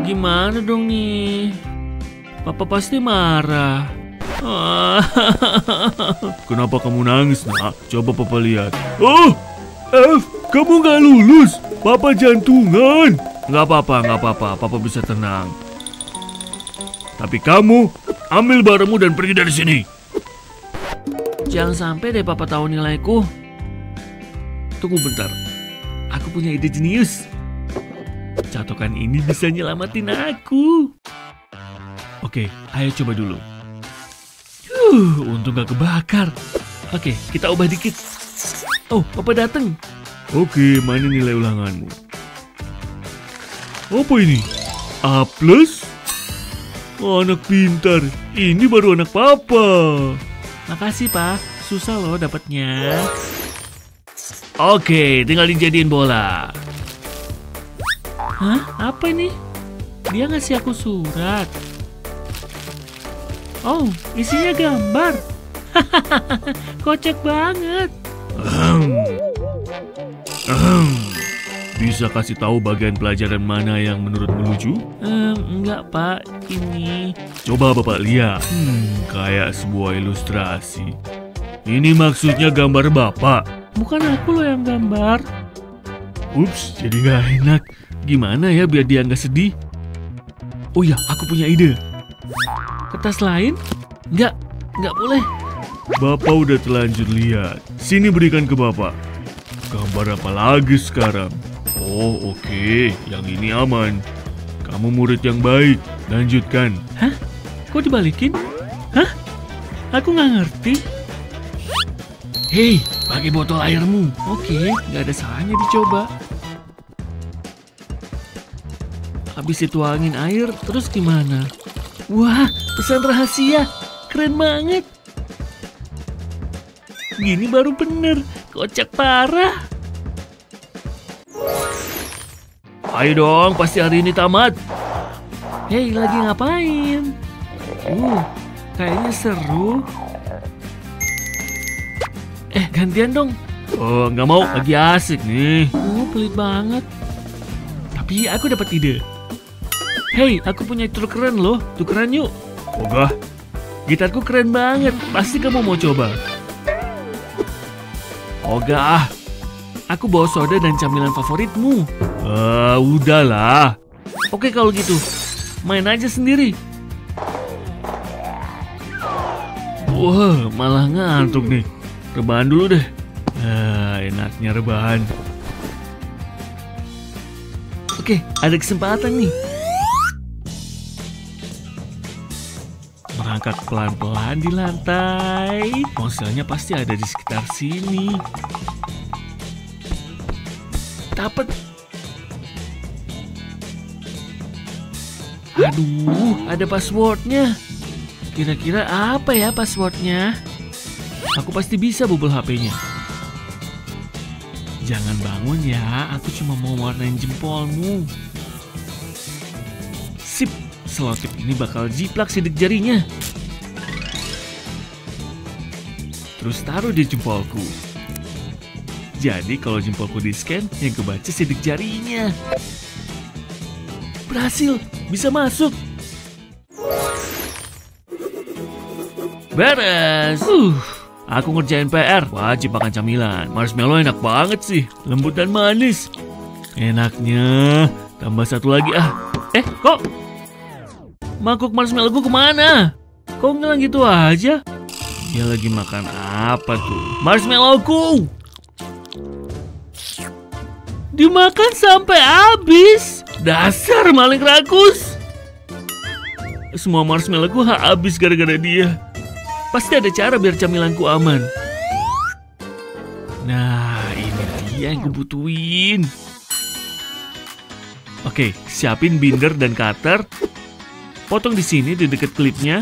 Gimana dong nih? Papa pasti marah. Kenapa kamu nangis, nak? Coba Papa lihat. Kamu nggak lulus. Papa jantungan. Nggak apa-apa. Papa bisa tenang. Tapi kamu ambil barangmu dan pergi dari sini. Jangan sampai deh Papa tahu nilaiku. Tunggu bentar. Aku punya ide jenius. Catokan ini bisa nyelamatin aku. Oke, ayo coba dulu. Untung gak kebakar. Oke, kita ubah dikit. Oh, Papa datang. Oke, mana nilai ulanganmu? Apa ini? A+? Oh, anak pintar. Ini baru anak Papa. Makasih, Pak. Susah loh dapatnya. Oke, tinggal dijadiin bola. Hah? Apa ini? Dia ngasih aku surat. Oh, isinya gambar. Kocak banget. Bisa kasih tahu bagian pelajaran mana yang menurutmu lucu? Enggak, Pak. Ini. Coba Bapak lihat. Kayak sebuah ilustrasi. Ini maksudnya gambar Bapak. Bukan aku loh yang gambar. Ups, jadi nggak enak. Gimana ya biar dia nggak sedih? Oh ya, aku punya ide. Kertas lain? Nggak boleh. Bapak udah terlanjur lihat. Sini berikan ke Bapak. Gambar apa lagi sekarang? Oh, oke. Yang ini aman. Kamu murid yang baik. Lanjutkan. Hah? Kok dibalikin? Hah? Aku nggak ngerti. Hei, pakai botol airmu. Oke, nggak ada salahnya dicoba. Habis dituangin air, terus gimana? Wah, pesan rahasia. Keren banget. Gini baru bener. Kocak parah. Ayo dong, pasti hari ini tamat. Hei, lagi ngapain? Kayaknya seru. Gantian dong. Oh, nggak mau. Lagi asik nih. Pelit banget. Tapi aku dapat ide. Hei, aku punya truk keren loh. Tukeran yuk. Ogah. Gitarku keren banget. Pasti kamu mau coba. Ogah. Aku bawa soda dan camilan favoritmu. Udahlah. Oke kalau gitu, main aja sendiri. Wah, malah ngantuk nih. Rebahan dulu deh. Enaknya rebahan. Oke, ada kesempatan nih. Merangkak pelan-pelan di lantai. Ponselnya pasti ada di sekitar sini. Dapat. Aduh, ada passwordnya. Kira-kira apa ya passwordnya? Aku pasti bisa bobol HP-nya. Jangan bangun ya, aku cuma mau warnain jempolmu. Sip, selotip ini bakal jiplak sidik jarinya. Terus taruh di jempolku. Jadi kalau jempolku di-scan, yang kebaca sidik jarinya. Berhasil, bisa masuk. Beres. Aku ngerjain PR. Wajib makan camilan. Marshmallow enak banget sih. Lembut dan manis. Enaknya. Tambah satu lagi ah. Kok? Mangkuk marshmallowku kemana? Kok ngilang gitu aja? Dia lagi makan apa tuh? Marshmallowku! Dimakan sampai habis. Dasar maling rakus. Semua marshmallowku habis gara-gara dia. Pasti ada cara biar camilanku aman. Nah, ini dia yang kubutuhin. Oke, siapin binder dan cutter. Potong di sini di dekat klipnya.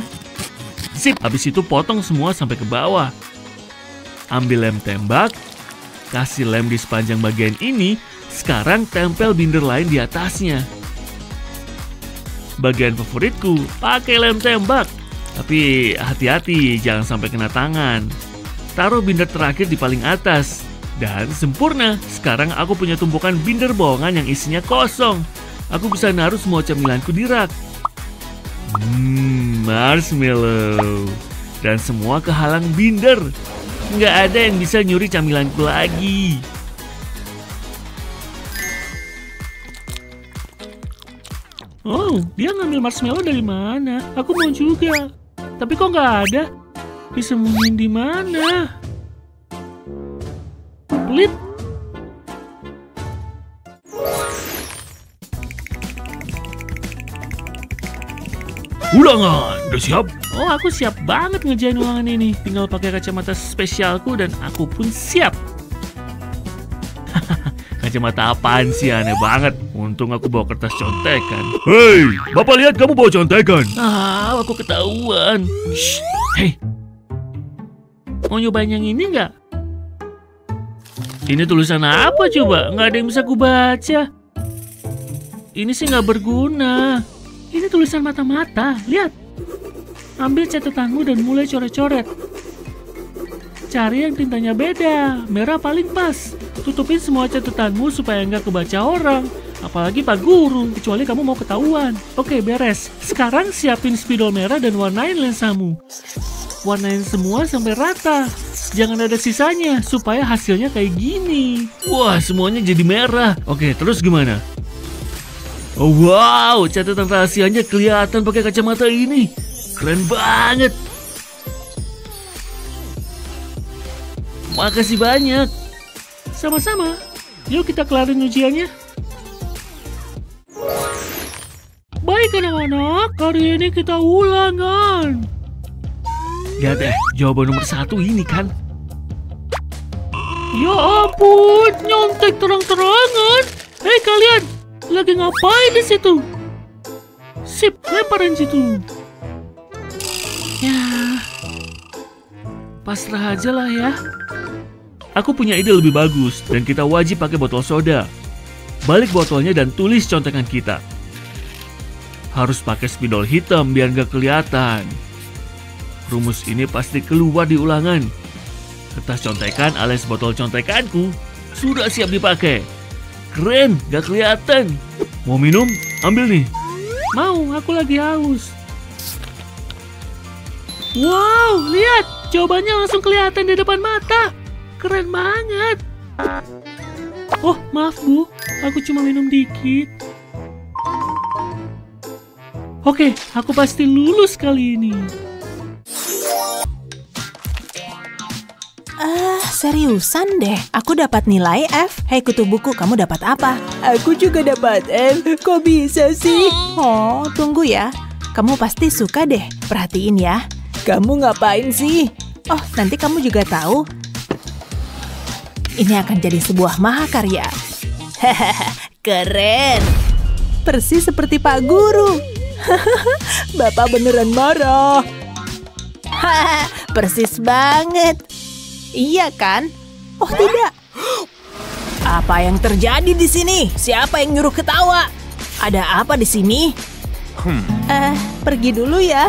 Sip, habis itu potong semua sampai ke bawah. Ambil lem tembak. Kasih lem di sepanjang bagian ini. Sekarang tempel binder lain di atasnya. Bagian favoritku, pakai lem tembak. Tapi hati-hati, jangan sampai kena tangan. Taruh binder terakhir di paling atas. Dan sempurna, sekarang aku punya tumpukan binder bohongan yang isinya kosong. Aku bisa naruh semua camilanku di rak. Marshmallow. Dan semua kehalang binder. Nggak ada yang bisa nyuri camilanku lagi. Oh, dia ngambil marshmallow dari mana? Aku mau juga. Tapi kok nggak ada? Disembunyiin di mana? Pelit. Ulangan, udah siap? Oh, aku siap banget ngerjain ulangan ini. Tinggal pakai kacamata spesialku dan aku pun siap. Kacamata apaan sih, aneh banget. Untung aku bawa kertas contekan. Hei, Bapak lihat kamu bawa contekan. Aku ketahuan. Shh, hei. Mau nyobain yang ini nggak? Ini tulisan apa coba? Nggak ada yang bisa kubaca. Ini sih nggak berguna. Ini tulisan mata-mata, lihat. Ambil catatanmu dan mulai coret-coret. Cari yang tintanya beda, merah paling pas. Tutupin semua catatanmu supaya nggak kebaca orang. Apalagi Pak Guru, kecuali kamu mau ketahuan. Oke, beres. Sekarang siapin spidol merah dan warnain lensamu. Warnain semua sampai rata. Jangan ada sisanya, supaya hasilnya kayak gini. Wah, semuanya jadi merah. Oke, terus gimana? Oh, wow, catatan rahasianya kelihatan pakai kacamata ini. Keren banget. Makasih banyak. Sama-sama. Yuk kita kelarin ujiannya. Baik anak-anak, hari ini kita ulangan. Lihat deh, jawaban nomor 1 ini kan. Ya ampun, nyontek terang-terangan. Hei kalian, lagi ngapain di situ? Sip, lemparin situ. Ya, pasrah aja lah ya. Aku punya ide lebih bagus, dan kita wajib pakai botol soda. Balik botolnya dan tulis contekan kita. Harus pakai spidol hitam biar gak kelihatan. Rumus ini pasti keluar di ulangan. Kertas contekan alias botol contekanku sudah siap dipakai. Keren, gak kelihatan. Mau minum? Ambil nih. Mau, aku lagi haus. Wow, lihat. Jawabannya langsung kelihatan di depan mata. Keren banget. Oh, maaf Bu, aku cuma minum dikit. Oke, aku pasti lulus kali ini. Seriusan deh, aku dapat nilai F. Hei kutu buku, kamu dapat apa? Aku juga dapat F. Kok bisa sih? Oh, tunggu ya. Kamu pasti suka deh. Perhatiin ya. Kamu ngapain sih? Oh, nanti kamu juga tahu. Ini akan jadi sebuah mahakarya. Hahaha, keren. Persis seperti Pak Guru. Bapak beneran marah. Hahaha, persis banget. Iya kan? Oh tidak. Apa yang terjadi di sini? Siapa yang nyuruh ketawa? Ada apa di sini? Pergi dulu ya.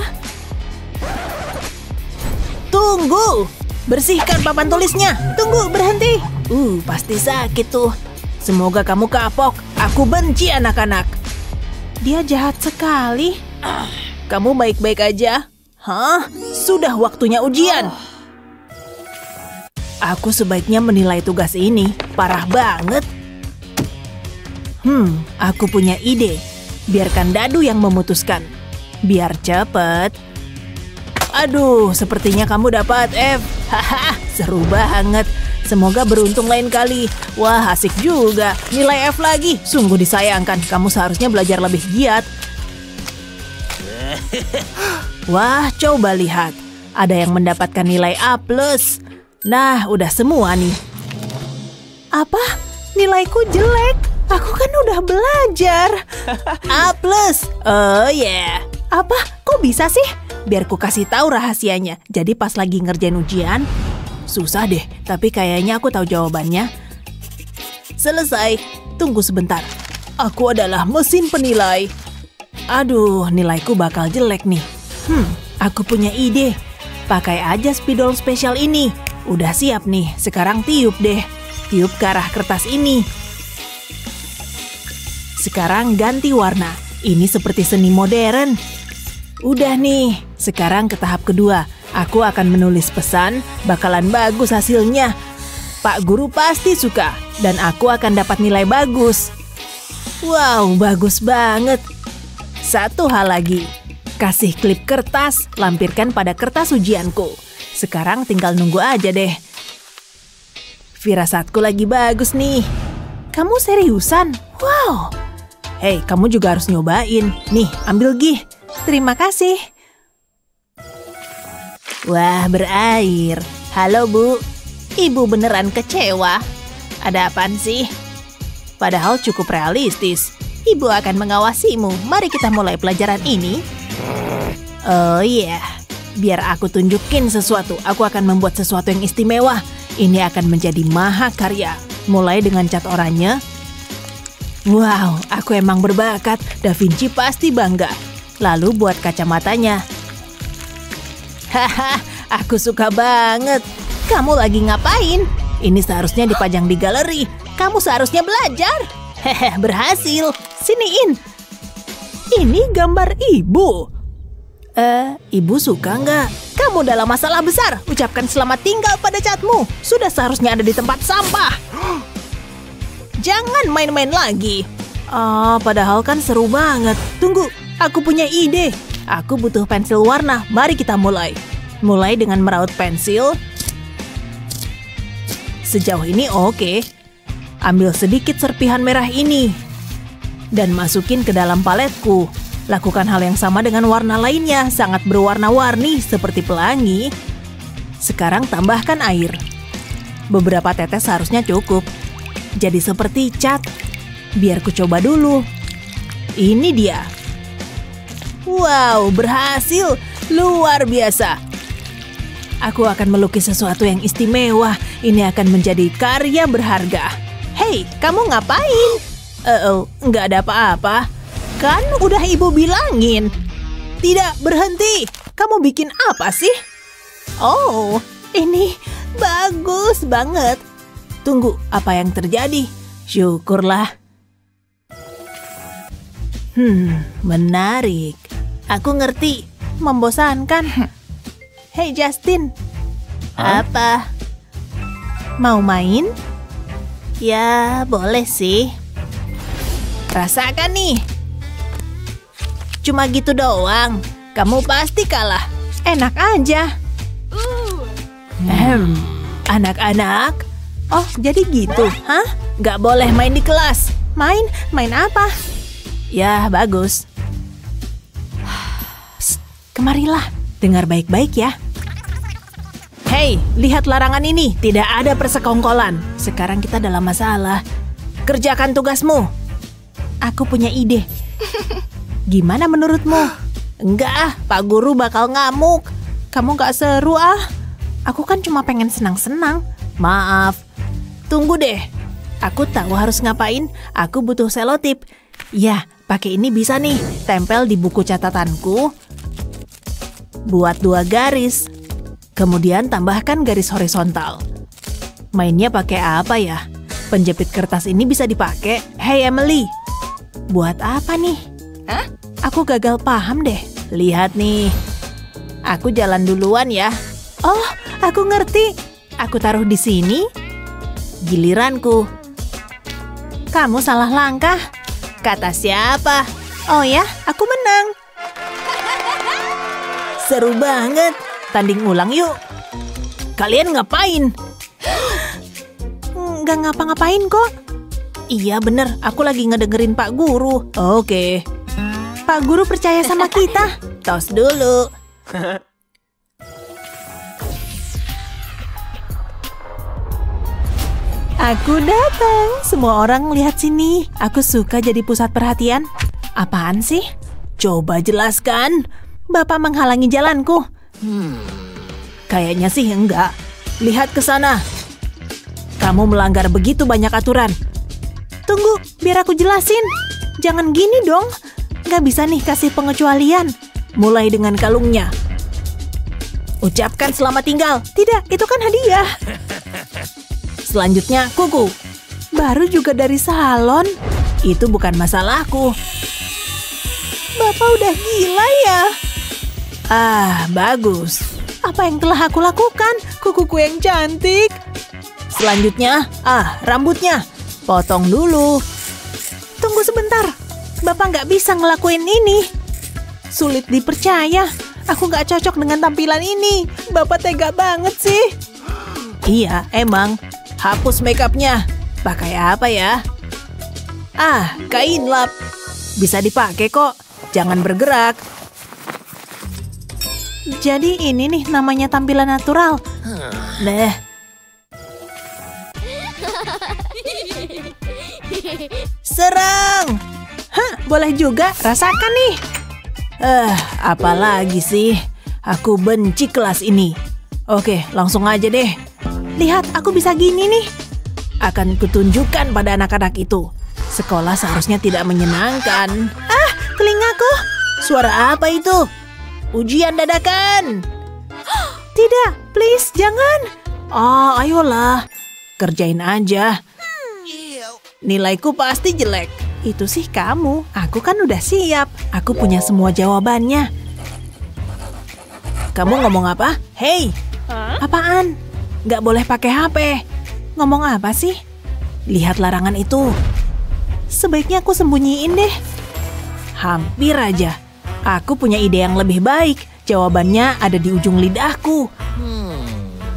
Tunggu. Bersihkan papan tulisnya. Tunggu, berhenti. Pasti sakit tuh. Semoga kamu kapok. Aku benci anak-anak. Dia jahat sekali. Kamu baik-baik aja? Hah? Sudah waktunya ujian. Aku sebaiknya menilai tugas ini. Parah banget. Aku punya ide. Biarkan Dadu yang memutuskan. Biar cepet. Aduh, sepertinya kamu dapat F. Haha, seru banget. Semoga beruntung lain kali. Wah, asik juga. Nilai F lagi. Sungguh disayangkan. Kamu seharusnya belajar lebih giat. Wah, coba lihat. Ada yang mendapatkan nilai A+. Nah, udah semua nih. Apa? Nilaiku jelek? Aku kan udah belajar. A+. Oh yeah. Apa? Kok bisa sih? Biar ku kasih tahu rahasianya. Jadi pas lagi ngerjain ujian, susah deh, tapi kayaknya aku tahu jawabannya. Selesai. Tunggu sebentar. Aku adalah mesin penilai. Aduh, nilaiku bakal jelek nih. Aku punya ide. Pakai aja spidol spesial ini. Udah siap nih, sekarang tiup deh. Tiup ke arah kertas ini. Sekarang ganti warna. Ini seperti seni modern. Udah nih, sekarang ke tahap kedua. Aku akan menulis pesan, bakalan bagus hasilnya. Pak Guru pasti suka, dan aku akan dapat nilai bagus. Wow, bagus banget. Satu hal lagi. Kasih klip kertas, lampirkan pada kertas ujianku. Sekarang tinggal nunggu aja deh. Firasatku lagi bagus nih. Kamu seriusan? Wow. Hei, kamu juga harus nyobain. Nih, ambil Gih. Terima kasih. Wah, berair. Halo, Bu. Ibu beneran kecewa. Ada apaan sih? Padahal cukup realistis. Ibu akan mengawasimu. Mari kita mulai pelajaran ini. Oh iya. Biar aku tunjukin sesuatu, aku akan membuat sesuatu yang istimewa. Ini akan menjadi mahakarya. Mulai dengan cat oranye. Wow, aku emang berbakat. Da Vinci pasti bangga. Lalu buat kacamatanya. Haha, aku suka banget. Kamu lagi ngapain? Ini seharusnya dipajang di galeri. Kamu seharusnya belajar. Hehe, berhasil. Siniin. Ini gambar ibu. Ibu suka nggak? Kamu dalam masalah besar. Ucapkan selamat tinggal pada catmu. Sudah seharusnya ada di tempat sampah. Jangan main-main lagi. Padahal kan seru banget. Tunggu, aku punya ide. Aku butuh pensil warna. Mari kita mulai. Mulai dengan meraut pensil. Sejauh ini oke. Ambil sedikit serpihan merah ini. Dan masukin ke dalam paletku. Lakukan hal yang sama dengan warna lainnya, sangat berwarna-warni seperti pelangi. Sekarang tambahkan air. Beberapa tetes seharusnya cukup. Jadi seperti cat. Biar ku coba dulu. Ini dia. Wow, berhasil. Luar biasa. Aku akan melukis sesuatu yang istimewa. Ini akan menjadi karya berharga. Hei, kamu ngapain? Nggak ada apa-apa. Kan udah ibu bilangin. Tidak, berhenti. Kamu bikin apa sih? Oh, ini bagus banget. Tunggu, apa yang terjadi? Syukurlah. Menarik. Aku ngerti. Membosankan. Hei Justin. Apa? Mau main? Ya, boleh sih. Rasakan nih. Cuma gitu doang. Kamu pasti kalah. Enak aja. Anak-anak. Oh, jadi gitu, hah? Nggak boleh main di kelas. Main apa? Ya, bagus. Psst, kemarilah. Dengar baik-baik ya. Hei, lihat larangan ini. Tidak ada persekongkolan. Sekarang kita dalam masalah. Kerjakan tugasmu. Aku punya ide. Gimana menurutmu? Enggak, Pak Guru bakal ngamuk. Kamu gak seru ah. Aku kan cuma pengen senang-senang. Maaf. Tunggu deh. Aku tahu harus ngapain. Aku butuh selotip. Ya, pakai ini bisa nih. Tempel di buku catatanku. Buat 2 garis. Kemudian tambahkan garis horizontal. Mainnya pakai apa ya? Penjepit kertas ini bisa dipakai. Hey Emily. Buat apa nih? Hah? Aku gagal paham deh. Lihat nih. Aku jalan duluan ya. Oh, aku ngerti. Aku taruh di sini. Giliranku. Kamu salah langkah. Kata siapa? Oh ya, aku menang. Seru banget. Tanding ulang yuk. Kalian ngapain? Nggak ngapa-ngapain kok. Iya bener, aku lagi ngedengerin Pak Guru. Oke. Pak Guru percaya sama kita. Tos dulu. Aku datang. Semua orang lihat sini. Aku suka jadi pusat perhatian. Apaan sih? Coba jelaskan. Bapak menghalangi jalanku. Kayaknya sih enggak. Lihat ke sana. Kamu melanggar begitu banyak aturan. Tunggu, biar aku jelasin. Jangan gini dong. Nggak bisa nih kasih pengecualian. Mulai dengan kalungnya. Ucapkan selamat tinggal. Tidak, itu kan hadiah. Selanjutnya, kuku. Baru juga dari salon. Itu bukan masalahku. Bapak udah gila ya? Ah, bagus. Apa yang telah aku lakukan? Kukuku yang cantik. Selanjutnya, rambutnya. Potong dulu. Tunggu sebentar. Bapak nggak bisa ngelakuin ini. Sulit dipercaya. Aku nggak cocok dengan tampilan ini. Bapak tega banget sih. Iya, emang. Hapus makeupnya. Pakai apa ya? Kain lap. Bisa dipakai kok. Jangan bergerak. Jadi ini nih namanya tampilan natural. Nah. Serang! Hah, boleh juga. Rasakan nih. Apalagi sih? Aku benci kelas ini. Oke, langsung aja deh. Lihat, aku bisa gini nih. Akan kutunjukkan pada anak-anak itu. Sekolah seharusnya tidak menyenangkan. Telingaku. Suara apa itu? Ujian dadakan. Tidak, please, jangan. Ayolah. Kerjain aja. Nilaiku pasti jelek. Itu sih kamu. Aku kan udah siap. Aku punya semua jawabannya. Kamu ngomong apa? Hei! Apaan? Nggak boleh pakai HP. Ngomong apa sih? Lihat larangan itu. Sebaiknya aku sembunyiin deh. Hampir aja. Aku punya ide yang lebih baik. Jawabannya ada di ujung lidahku.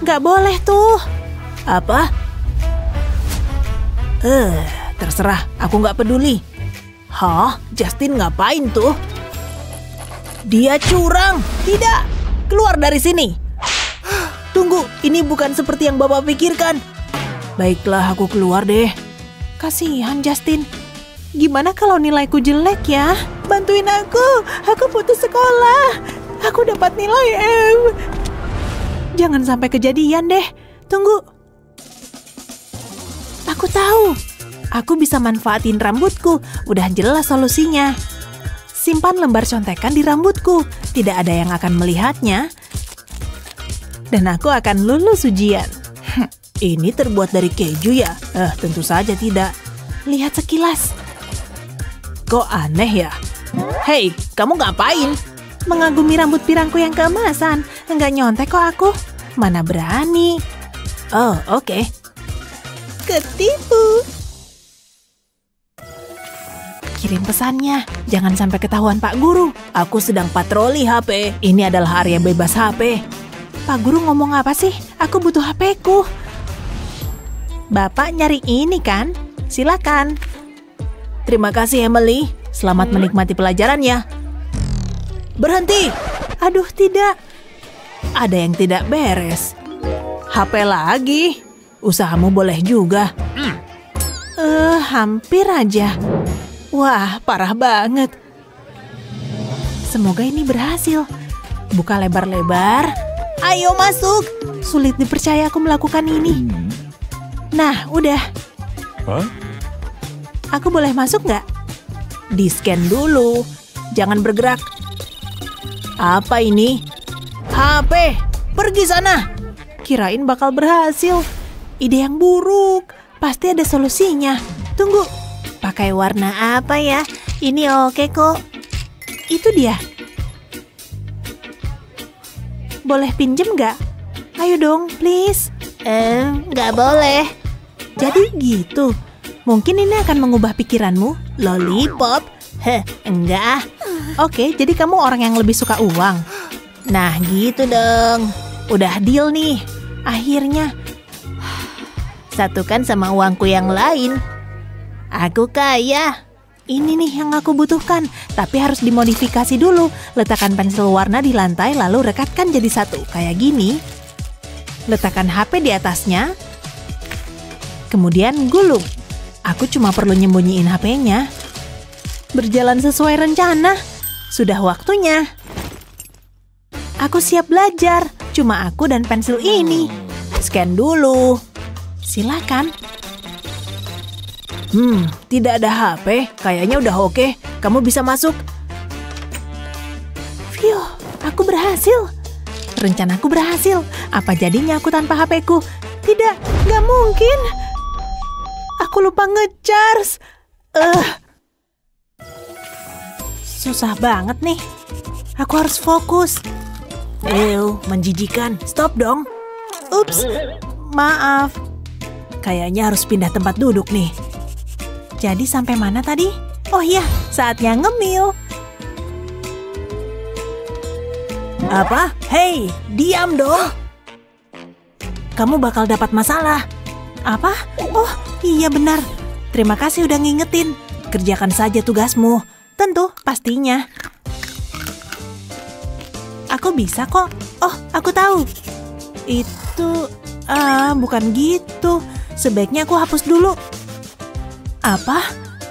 Nggak boleh tuh. Apa? Terserah, aku nggak peduli. Hah? Justin ngapain tuh? Dia curang. Tidak, keluar dari sini. Tunggu, ini bukan seperti yang Bapak pikirkan. Baiklah, aku keluar deh. Kasihan Justin. Gimana kalau nilaiku jelek ya? Bantuin aku putus sekolah. Aku dapat nilai M. Jangan sampai kejadian deh. Tunggu. Aku tahu. Aku bisa manfaatin rambutku. Udah jelas solusinya. Simpan lembar contekan di rambutku. Tidak ada yang akan melihatnya. Dan aku akan lulus ujian. Ini terbuat dari keju ya? Tentu saja tidak. Lihat sekilas. Kok aneh ya? Hei, kamu ngapain? Mengagumi rambut pirangku yang keemasan. Enggak nyontek kok aku. Mana berani. Oh, oke. ketipu. Kirim pesannya, jangan sampai ketahuan Pak Guru. Aku sedang patroli HP. Ini adalah area bebas HP. Pak Guru ngomong apa sih? Aku butuh HP-ku. Bapak nyari ini kan? Silakan. Terima kasih Emily. Selamat menikmati pelajarannya. Berhenti. Aduh, tidak. Ada yang tidak beres. HP lagi. Usahamu boleh juga. Hampir aja. Wah, parah banget. Semoga ini berhasil. Buka lebar-lebar. Ayo masuk. Sulit dipercaya aku melakukan ini. Nah, udah. Aku boleh masuk nggak? Di-scan dulu. Jangan bergerak. Apa ini? HP. Pergi sana. Kirain bakal berhasil. Ide yang buruk. Pasti ada solusinya. Tunggu. Pakai warna apa ya? Ini oke kok. Itu dia. Boleh pinjem nggak? Ayo dong, please. Nggak boleh. Jadi gitu. Mungkin ini akan mengubah pikiranmu. Lollipop? Enggak. Oke, jadi kamu orang yang lebih suka uang. Nah, gitu dong. Udah deal nih. Akhirnya. Satukan sama uangku yang lain. Aku kaya. Ini nih yang aku butuhkan. Tapi harus dimodifikasi dulu. Letakkan pensil warna di lantai lalu rekatkan jadi satu. Kayak gini. Letakkan HP di atasnya. Kemudian gulung. Aku cuma perlu nyembunyiin HP-nya. Berjalan sesuai rencana. Sudah waktunya. Aku siap belajar. Cuma aku dan pensil ini. Scan dulu. Silakan. Tidak ada HP. Kayaknya udah oke. Kamu bisa masuk. Phew, aku berhasil. Rencanaku berhasil. Apa jadinya aku tanpa HP-ku? Tidak, nggak mungkin. Aku lupa nge-charge. Susah banget nih. Aku harus fokus. Menjijikan. Stop dong. Ups, maaf. Kayaknya harus pindah tempat duduk nih. Jadi sampai mana tadi? Oh iya, saatnya ngemil. Apa? Hei, diam dong. Kamu bakal dapat masalah. Apa? Oh, iya benar. Terima kasih udah ngingetin. Kerjakan saja tugasmu. Tentu, pastinya. Aku bisa kok. Oh, aku tahu. Itu, bukan gitu. Sebaiknya aku hapus dulu. Apa?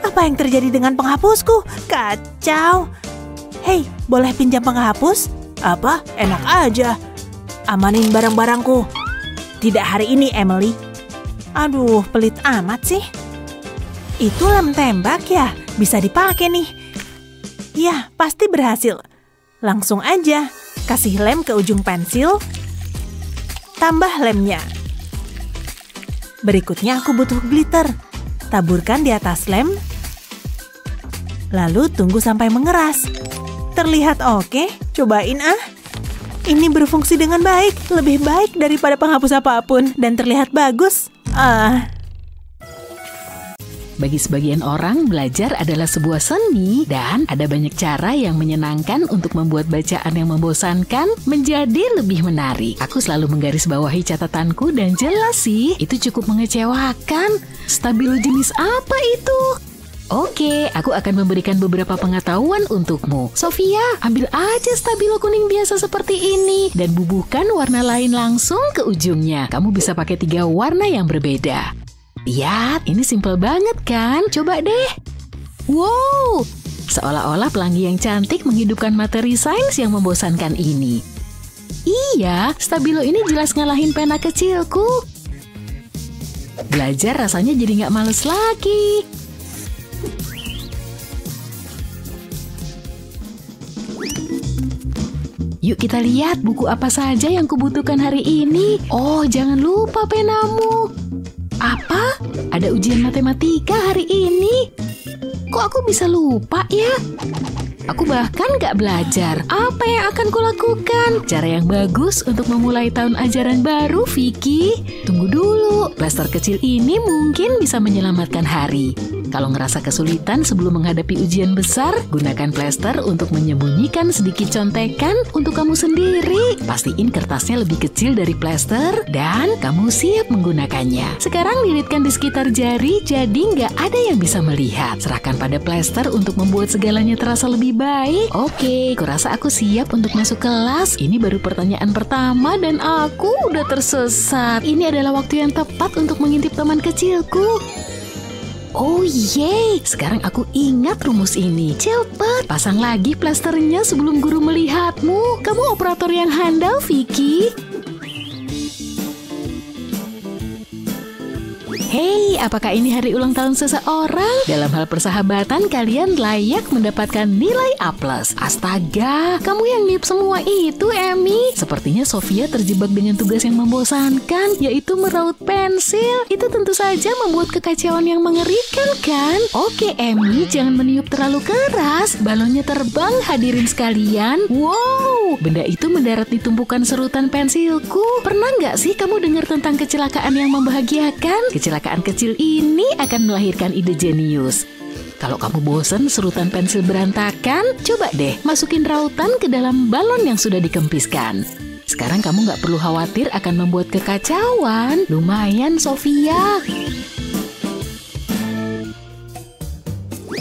Apa yang terjadi dengan penghapusku? Kacau. Hei, boleh pinjam penghapus? Apa? Enak aja. Amanin barang-barangku. Tidak hari ini, Emily. Aduh, pelit amat sih. Itu lem tembak ya? Bisa dipakai nih. Ya, pasti berhasil. Langsung aja. Kasih lem ke ujung pensil. Tambah lemnya. Berikutnya aku butuh glitter. Taburkan di atas lem. Lalu tunggu sampai mengeras. Terlihat oke? Cobain ah. Ini berfungsi dengan baik. Lebih baik daripada penghapus apapun. Dan terlihat bagus. Bagi sebagian orang, belajar adalah sebuah seni dan ada banyak cara yang menyenangkan untuk membuat bacaan yang membosankan menjadi lebih menarik. Aku selalu menggarisbawahi catatanku dan jelas sih, itu cukup mengecewakan. Stabilo jenis apa itu? Oke, aku akan memberikan beberapa pengetahuan untukmu. Sofia, ambil aja stabilo kuning biasa seperti ini dan bubuhkan warna lain langsung ke ujungnya. Kamu bisa pakai 3 warna yang berbeda. Lihat, ini simpel banget kan? Coba deh. Wow, seolah-olah pelangi yang cantik menghidupkan materi sains yang membosankan ini. Iya, stabilo ini jelas ngalahin pena kecilku. Belajar rasanya jadi nggak males lagi. Yuk kita lihat buku apa saja yang kubutuhkan hari ini. Oh, jangan lupa penamu. Apa? Ada ujian matematika hari ini? Kok aku bisa lupa ya? Aku bahkan gak belajar. Apa yang akan kulakukan? Cara yang bagus untuk memulai tahun ajaran baru, Vicky. Tunggu dulu, plester kecil ini mungkin bisa menyelamatkan hari. Kalau ngerasa kesulitan sebelum menghadapi ujian besar, gunakan plester untuk menyembunyikan sedikit contekan untuk kamu sendiri. Pastiin kertasnya lebih kecil dari plester dan kamu siap menggunakannya. Sekarang lilitkan di sekitar jari jadi nggak ada yang bisa melihat. Serahkan pada plester untuk membuat segalanya terasa lebih baik. Oke, kurasa aku siap untuk masuk kelas. Ini baru pertanyaan pertama dan aku udah tersesat. Ini adalah waktu yang tepat untuk mengintip teman kecilku. Oh yeay, sekarang aku ingat rumus ini. Cepat, pasang lagi plasternya sebelum guru melihatmu. Kamu operator yang handal, Vicky. Hei, apakah ini hari ulang tahun seseorang? Dalam hal persahabatan, kalian layak mendapatkan nilai A+. Astaga, kamu yang niup semua itu, Amy. Sepertinya Sofia terjebak dengan tugas yang membosankan, yaitu meraut pensil. Itu tentu saja membuat kekacauan yang mengerikan, kan? Oke, Amy, jangan meniup terlalu keras. Balonnya terbang, hadirin sekalian. Wow, benda itu mendarat di tumpukan serutan pensilku. Pernah nggak sih kamu dengar tentang kecelakaan yang membahagiakan? Kecelakaan kecil ini akan melahirkan ide jenius. Kalau kamu bosan serutan pensil berantakan, coba deh masukin rautan ke dalam balon yang sudah dikempiskan. Sekarang kamu nggak perlu khawatir akan membuat kekacauan. Lumayan, Sofia.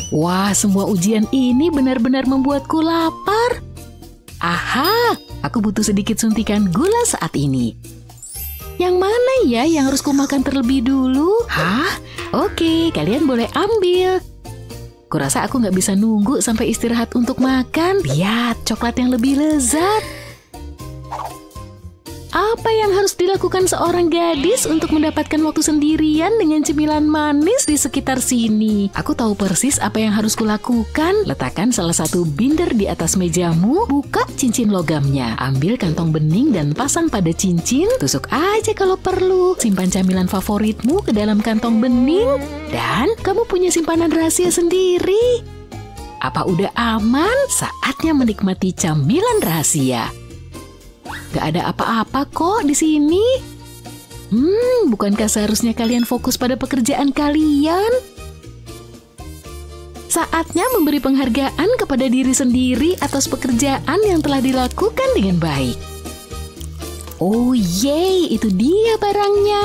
Wah, semua ujian ini benar-benar membuatku lapar. Aha, aku butuh sedikit suntikan gula saat ini. Yang mana ya yang harus kumakan terlebih dulu? Hah? Oke, kalian boleh ambil. Kurasa aku nggak bisa nunggu sampai istirahat untuk makan. Lihat, coklat yang lebih lezat. Apa yang harus dilakukan seorang gadis untuk mendapatkan waktu sendirian dengan cemilan manis di sekitar sini? Aku tahu persis apa yang harus kulakukan. Letakkan salah satu binder di atas mejamu, buka cincin logamnya. Ambil kantong bening dan pasang pada cincin. Tusuk aja kalau perlu. Simpan camilan favoritmu ke dalam kantong bening. Dan kamu punya simpanan rahasia sendiri. Apa udah aman? Saatnya menikmati camilan rahasia. Gak ada apa-apa kok di sini. Bukankah seharusnya kalian fokus pada pekerjaan kalian? Saatnya memberi penghargaan kepada diri sendiri atas pekerjaan yang telah dilakukan dengan baik. Oh yeay, itu dia barangnya.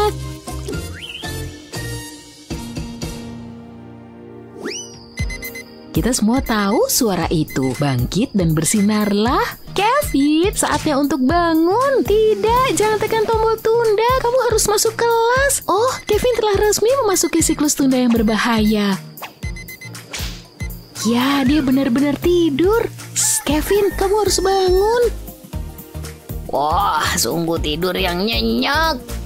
Kita semua tahu suara itu. Bangkit dan bersinarlah. Kevin, saatnya untuk bangun. Tidak, jangan tekan tombol tunda. Kamu harus masuk kelas. Oh, Kevin telah resmi memasuki siklus tunda yang berbahaya. Ya, dia benar-benar tidur. Kevin, kamu harus bangun. Wah, sungguh tidur yang nyenyak.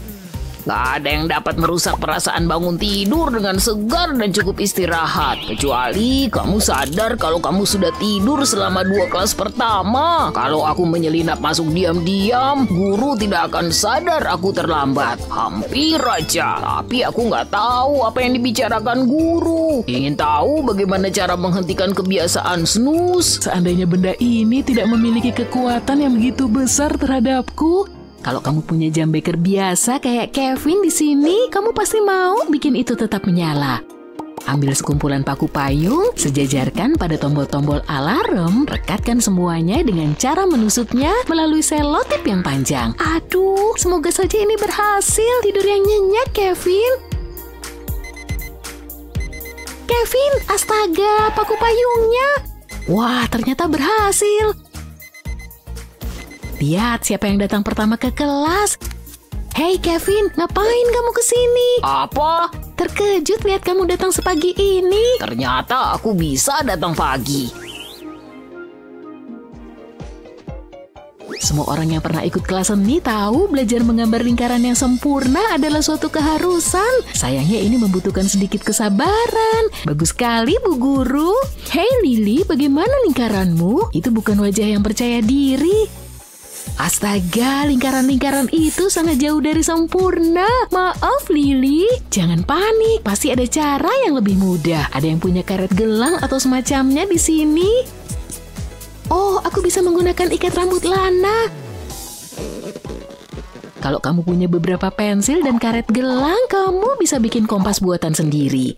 Gak ada yang dapat merusak perasaan bangun tidur dengan segar dan cukup istirahat. Kecuali kamu sadar kalau kamu sudah tidur selama 2 kelas pertama. Kalau aku menyelinap masuk diam-diam, guru tidak akan sadar aku terlambat. Hampir aja. Tapi aku gak tahu apa yang dibicarakan guru. Ingin tahu bagaimana cara menghentikan kebiasaan snooze? Seandainya benda ini tidak memiliki kekuatan yang begitu besar terhadapku. Kalau kamu punya jam beker biasa kayak Kevin di sini, kamu pasti mau bikin itu tetap menyala. Ambil sekumpulan paku payung, sejajarkan pada tombol-tombol alarm, rekatkan semuanya dengan cara menusuknya melalui selotip yang panjang. Aduh, semoga saja ini berhasil. Tidur yang nyenyak, Kevin. Kevin, astaga, paku payungnya. Wah, ternyata berhasil. Lihat siapa yang datang pertama ke kelas. Hei Kevin, ngapain kamu kesini? Apa? Terkejut lihat kamu datang sepagi ini. Ternyata aku bisa datang pagi. Semua orang yang pernah ikut kelas seni tahu belajar menggambar lingkaran yang sempurna adalah suatu keharusan. Sayangnya ini membutuhkan sedikit kesabaran. Bagus sekali Bu Guru. Hei Lily, bagaimana lingkaranmu? Itu bukan wajah yang percaya diri. Astaga, lingkaran-lingkaran itu sangat jauh dari sempurna. Maaf Lily, jangan panik. Pasti ada cara yang lebih mudah. Ada yang punya karet gelang atau semacamnya di sini. Oh, aku bisa menggunakan ikat rambut Lana. Kalau kamu punya beberapa pensil dan karet gelang, kamu bisa bikin kompas buatan sendiri.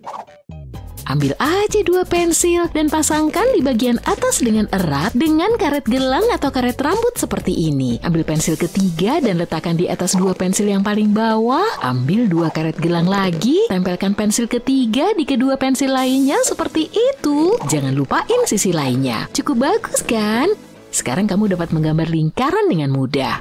Ambil aja 2 pensil dan pasangkan di bagian atas dengan erat dengan karet gelang atau karet rambut seperti ini. Ambil pensil ketiga dan letakkan di atas 2 pensil yang paling bawah. Ambil 2 karet gelang lagi, tempelkan pensil ketiga di kedua pensil lainnya seperti itu. Jangan lupain sisi lainnya. Cukup bagus kan? Sekarang kamu dapat menggambar lingkaran dengan mudah.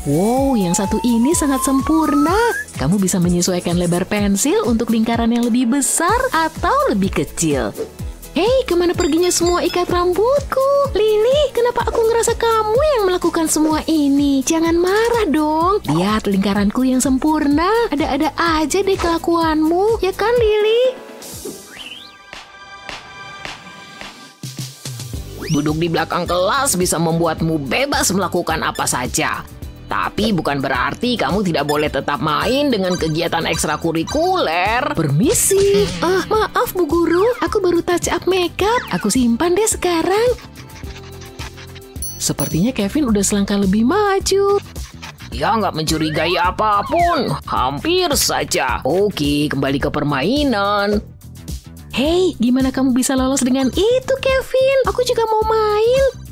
Wow, yang satu ini sangat sempurna. Kamu bisa menyesuaikan lebar pensil untuk lingkaran yang lebih besar atau lebih kecil. Hei, kemana perginya semua ikat rambutku? Lily, kenapa aku ngerasa kamu yang melakukan semua ini? Jangan marah dong. Lihat lingkaranku yang sempurna. Ada-ada aja deh kelakuanmu, ya kan Lily? Duduk di belakang kelas bisa membuatmu bebas melakukan apa saja. Tapi bukan berarti kamu tidak boleh tetap main dengan kegiatan ekstrakurikuler. Permisi. Maaf Bu Guru, aku baru touch up makeup. Aku simpan deh sekarang. Sepertinya Kevin udah selangkah lebih maju. Dia nggak mencurigai apapun. Hampir saja. Oke, kembali ke permainan. Hei, gimana kamu bisa lolos dengan itu, Kevin? Aku juga mau main.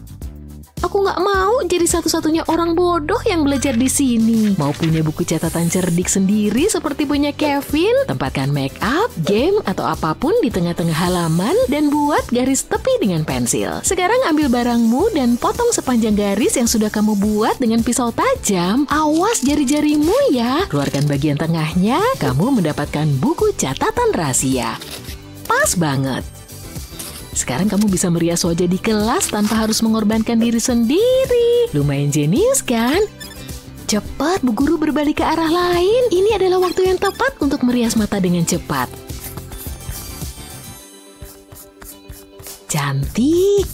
Aku nggak mau jadi satu-satunya orang bodoh yang belajar di sini. Mau punya buku catatan cerdik sendiri seperti punya Kevin? Tempatkan make up, game, atau apapun di tengah-tengah halaman dan buat garis tepi dengan pensil. Sekarang ambil barangmu dan potong sepanjang garis yang sudah kamu buat dengan pisau tajam. Awas jari-jarimu ya. Keluarkan bagian tengahnya, kamu mendapatkan buku catatan rahasia. Pas banget. Sekarang kamu bisa merias wajah di kelas tanpa harus mengorbankan diri sendiri. Lumayan jenius kan? Cepat, Bu Guru berbalik ke arah lain. Ini adalah waktu yang tepat untuk merias mata dengan cepat. Cantik.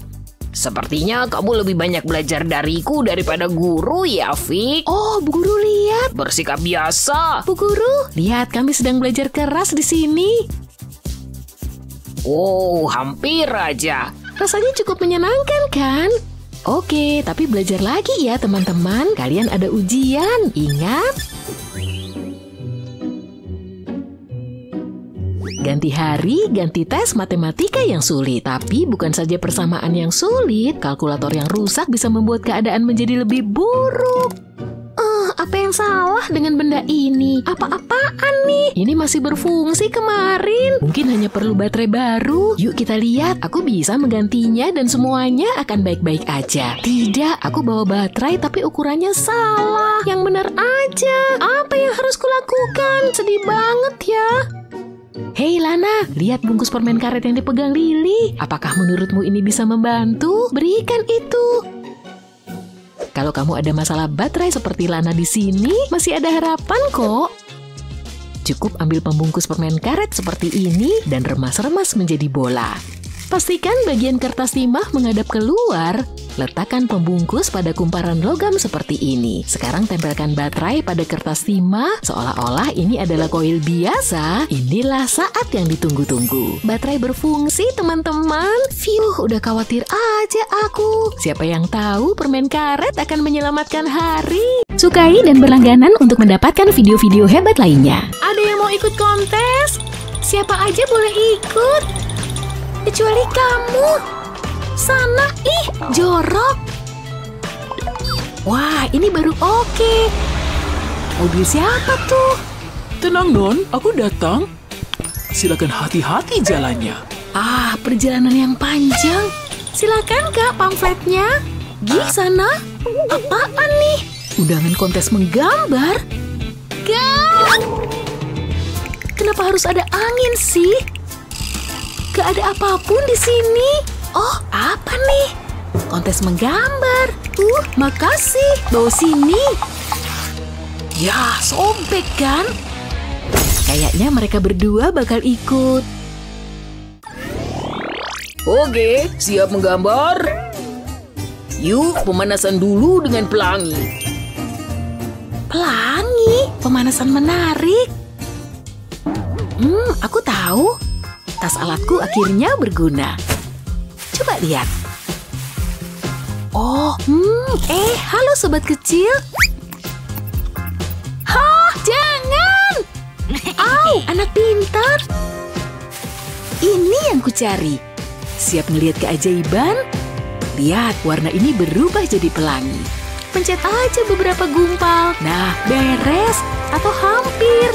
Sepertinya kamu lebih banyak belajar dariku daripada guru ya, Fik. Oh, Bu Guru lihat. Bersikap biasa. Bu Guru, lihat kami sedang belajar keras di sini. Oh, hampir aja. Rasanya cukup menyenangkan kan? Oke, tapi belajar lagi ya teman-teman. Kalian ada ujian, ingat? Ganti hari, ganti tes matematika yang sulit. Tapi bukan saja persamaan yang sulit, kalkulator yang rusak bisa membuat keadaan menjadi lebih buruk. Apa yang salah dengan benda ini? Apa-apaan nih? Ini masih berfungsi kemarin. Mungkin hanya perlu baterai baru. Yuk kita lihat, aku bisa menggantinya dan semuanya akan baik-baik aja. Tidak, aku bawa baterai tapi ukurannya salah. Yang benar aja. Apa yang harus kulakukan? Sedih banget ya. Hei Lana, lihat bungkus permen karet yang dipegang Lily. Apakah menurutmu ini bisa membantu? Berikan itu. Kalau kamu ada masalah baterai seperti Lana di sini, masih ada harapan kok. Cukup ambil pembungkus permen karet seperti ini dan remas-remas menjadi bola. Pastikan bagian kertas timah menghadap keluar. Letakkan pembungkus pada kumparan logam seperti ini. Sekarang tempelkan baterai pada kertas timah seolah-olah ini adalah koil biasa. Inilah saat yang ditunggu-tunggu. Baterai berfungsi teman-teman. Fiuh, udah khawatir aja aku. Siapa yang tahu permen karet akan menyelamatkan hari. Sukai dan berlangganan untuk mendapatkan video-video hebat lainnya. Ada yang mau ikut kontes? Siapa aja boleh ikut. Kecuali kamu. Sana, ih, jorok. Wah, ini baru oke. Mobil siapa tuh? Tenang Non, aku datang. Silakan hati-hati jalannya. Perjalanan yang panjang. Silakan Kak pamfletnya. Gih, sana. Apaan nih? Undangan kontes menggambar. Kak! Kenapa harus ada angin sih? Gak ada apapun di sini. Oh, apa nih? Kontes menggambar. Makasih. Bawa sini. Ya, sobek kan? Kayaknya mereka berdua bakal ikut. Oke, siap menggambar? Yuk, pemanasan dulu dengan pelangi. Pelangi? Pemanasan menarik. Aku tahu. Tas alatku akhirnya berguna. Coba lihat. Halo sobat kecil. Hah, jangan! Au, anak pintar. Ini yang kucari. Siap ngelihat keajaiban? Lihat, warna ini berubah jadi pelangi. Pencet aja beberapa gumpal. Nah, beres atau hampir.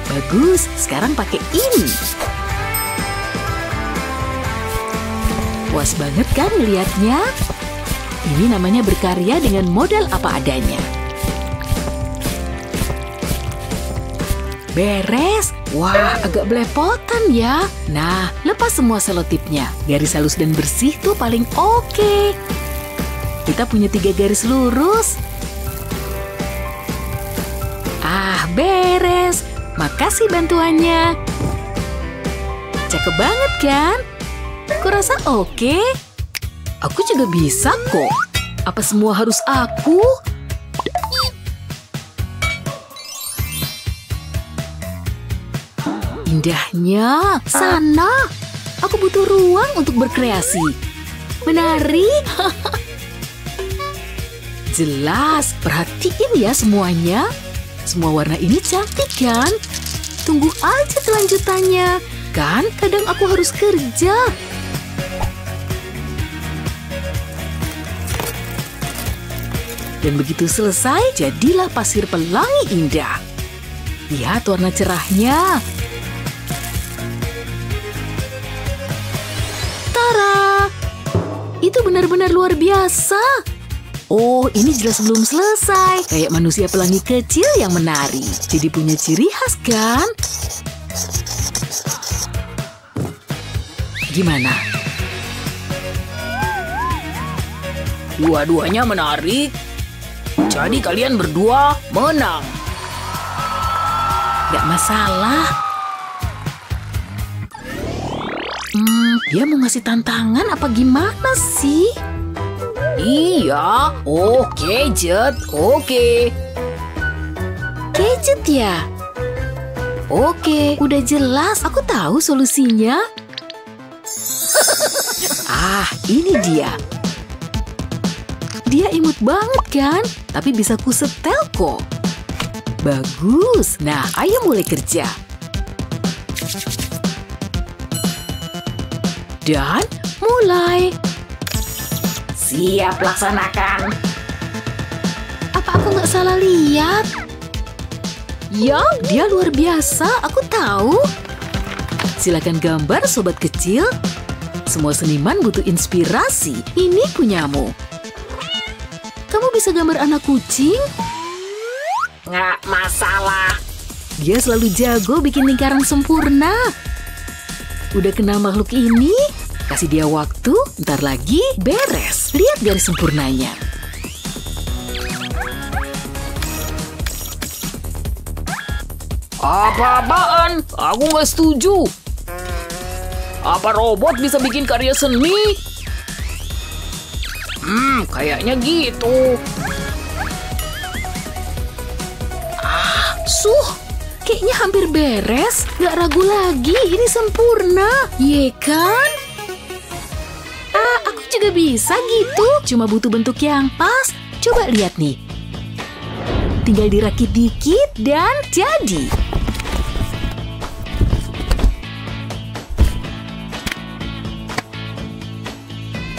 Bagus, sekarang pakai ini. Puas banget kan ngelihatnya? Ini namanya berkarya dengan modal apa adanya. Beres. Wah, agak belepotan ya. Nah, lepas semua selotipnya. Garis halus dan bersih tuh paling oke. Kita punya 3 garis lurus. Beres. Makasih bantuannya. Cakep banget kan? Kurasa oke? Aku juga bisa kok. Apa semua harus aku? Indahnya. Sana. Aku butuh ruang untuk berkreasi. Menari. Jelas. Perhatiin ya semuanya. Semua warna ini cantik kan? Tunggu aja kelanjutannya. Kan kadang aku harus kerja. Dan begitu selesai, jadilah pasir pelangi indah. Lihat warna cerahnya. Tara! Itu benar-benar luar biasa. Oh, ini jelas belum selesai. Kayak manusia pelangi kecil yang menari. Jadi punya ciri khas kan? Gimana? Dua-duanya menarik. Jadi kalian berdua menang. Gak masalah. Dia mau ngasih tantangan apa gimana sih? Iya, oke Jet, oke. Gadget ya? Oke, udah jelas. Aku tahu solusinya. Ini dia. Dia imut banget kan? Tapi bisa kusetel kok. Bagus. Nah, ayo mulai kerja. Dan mulai. Siap laksanakan. Apa aku nggak salah lihat? Ya, dia luar biasa. Aku tahu. Silakan gambar sobat kecil. Semua seniman butuh inspirasi. Ini punyamu. Kamu bisa gambar anak kucing? Nggak masalah. Dia selalu jago bikin lingkaran sempurna. Udah kenal makhluk ini? Kasih dia waktu, ntar lagi beres. Lihat garis sempurnanya. Apa-apaan? Aku nggak setuju. Apa robot bisa bikin karya seni? Kayaknya gitu. Kayaknya hampir beres. Gak ragu lagi, ini sempurna. Ye kan? Aku juga bisa gitu. Cuma butuh bentuk yang pas. Coba lihat nih. Tinggal dirakit dikit dan jadi.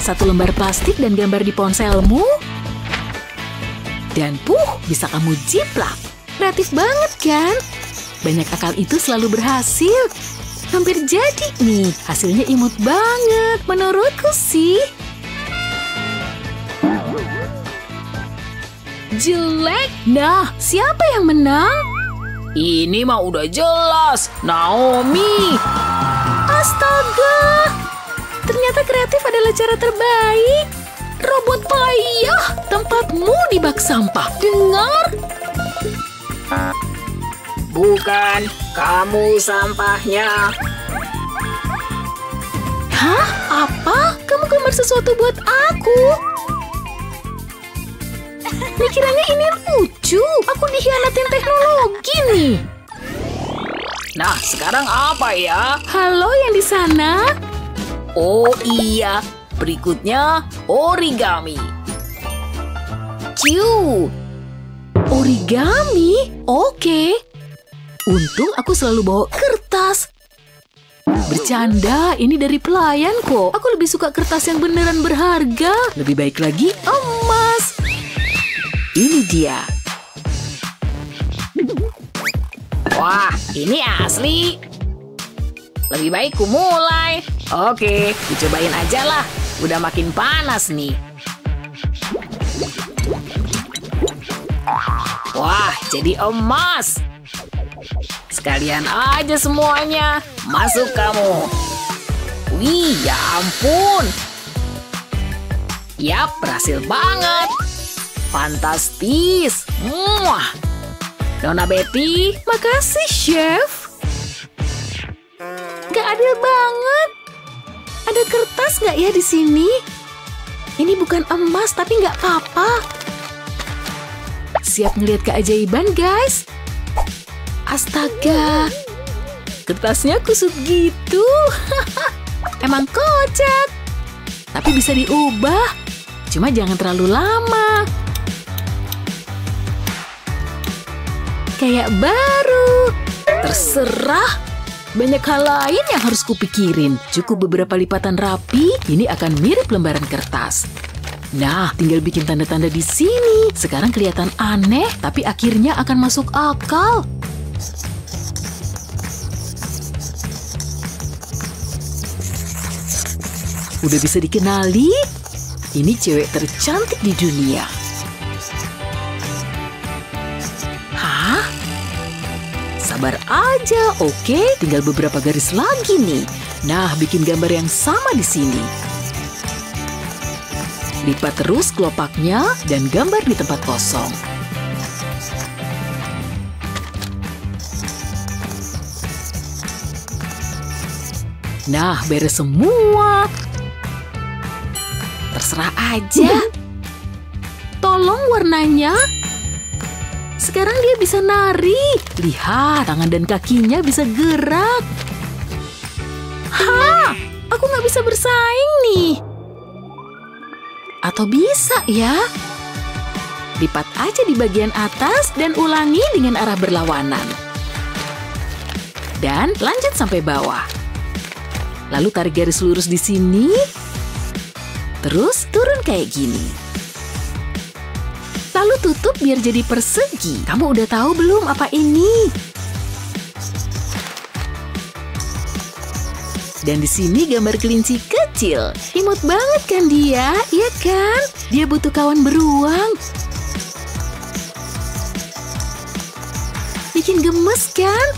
Satu lembar plastik dan gambar di ponselmu. Dan bisa kamu jiplak. Kreatif banget kan? Banyak akal itu selalu berhasil. Hampir jadi nih. Hasilnya imut banget. Menurutku sih. Jelek. Nah, siapa yang menang? Ini mah udah jelas. Naomi. Astaga. Ternyata kreatif adalah cara terbaik. Robot payah. Tempatmu di bak sampah. Dengar? Bukan, kamu sampahnya. Hah? Apa? Kamu gambar sesuatu buat aku? Pikirannya ini lucu. Aku dikhianatin teknologi nih. Nah, sekarang apa ya? Halo yang di sana? Oh iya, Berikutnya, origami. Q. Origami? Oke. Untung aku selalu bawa kertas. Bercanda, ini dari pelayan kok. Aku lebih suka kertas yang beneran berharga. Lebih baik lagi emas. Ini dia. Wah, ini asli. Lebih baik ku mulai. Oke, dicobain aja lah. Udah makin panas nih. Wah, jadi emas. Sekalian aja semuanya. Masuk kamu. Wih, ya ampun. Yap, berhasil banget. Fantastis. Muah. Nona Betty, Makasih, Chef. Gak adil banget. Ada kertas nggak ya di sini? Ini bukan emas, tapi nggak apa-apa. Siap ngeliat keajaiban, guys? Astaga, kertasnya kusut gitu. Emang kocak. Tapi bisa diubah. Cuma jangan terlalu lama. Kayak baru. Terserah. Banyak hal lain yang harus kupikirin. Cukup beberapa lipatan rapi, ini akan mirip lembaran kertas. Nah, tinggal bikin tanda-tanda di sini. Sekarang kelihatan aneh, tapi akhirnya akan masuk akal. Udah bisa dikenali? Ini cewek tercantik di dunia. Hah? Sabar aja, oke? Tinggal beberapa garis lagi nih. Nah, bikin gambar yang sama di sini. Lipat terus kelopaknya dan gambar di tempat kosong. Nah, beres semua. Terserah aja. Tolong warnanya. Sekarang dia bisa nari. Lihat, tangan dan kakinya bisa gerak. Ha! Aku nggak bisa bersaing nih. Atau bisa ya? Lipat aja di bagian atas dan ulangi dengan arah berlawanan. Dan lanjut sampai bawah. Lalu tarik garis lurus di sini. Terus turun kayak gini. Lalu tutup biar jadi persegi. Kamu udah tahu belum apa ini? Dan di sini gambar kelinci kecil. Imut banget kan dia, iya kan? Dia butuh kawan beruang. Bikin gemes kan?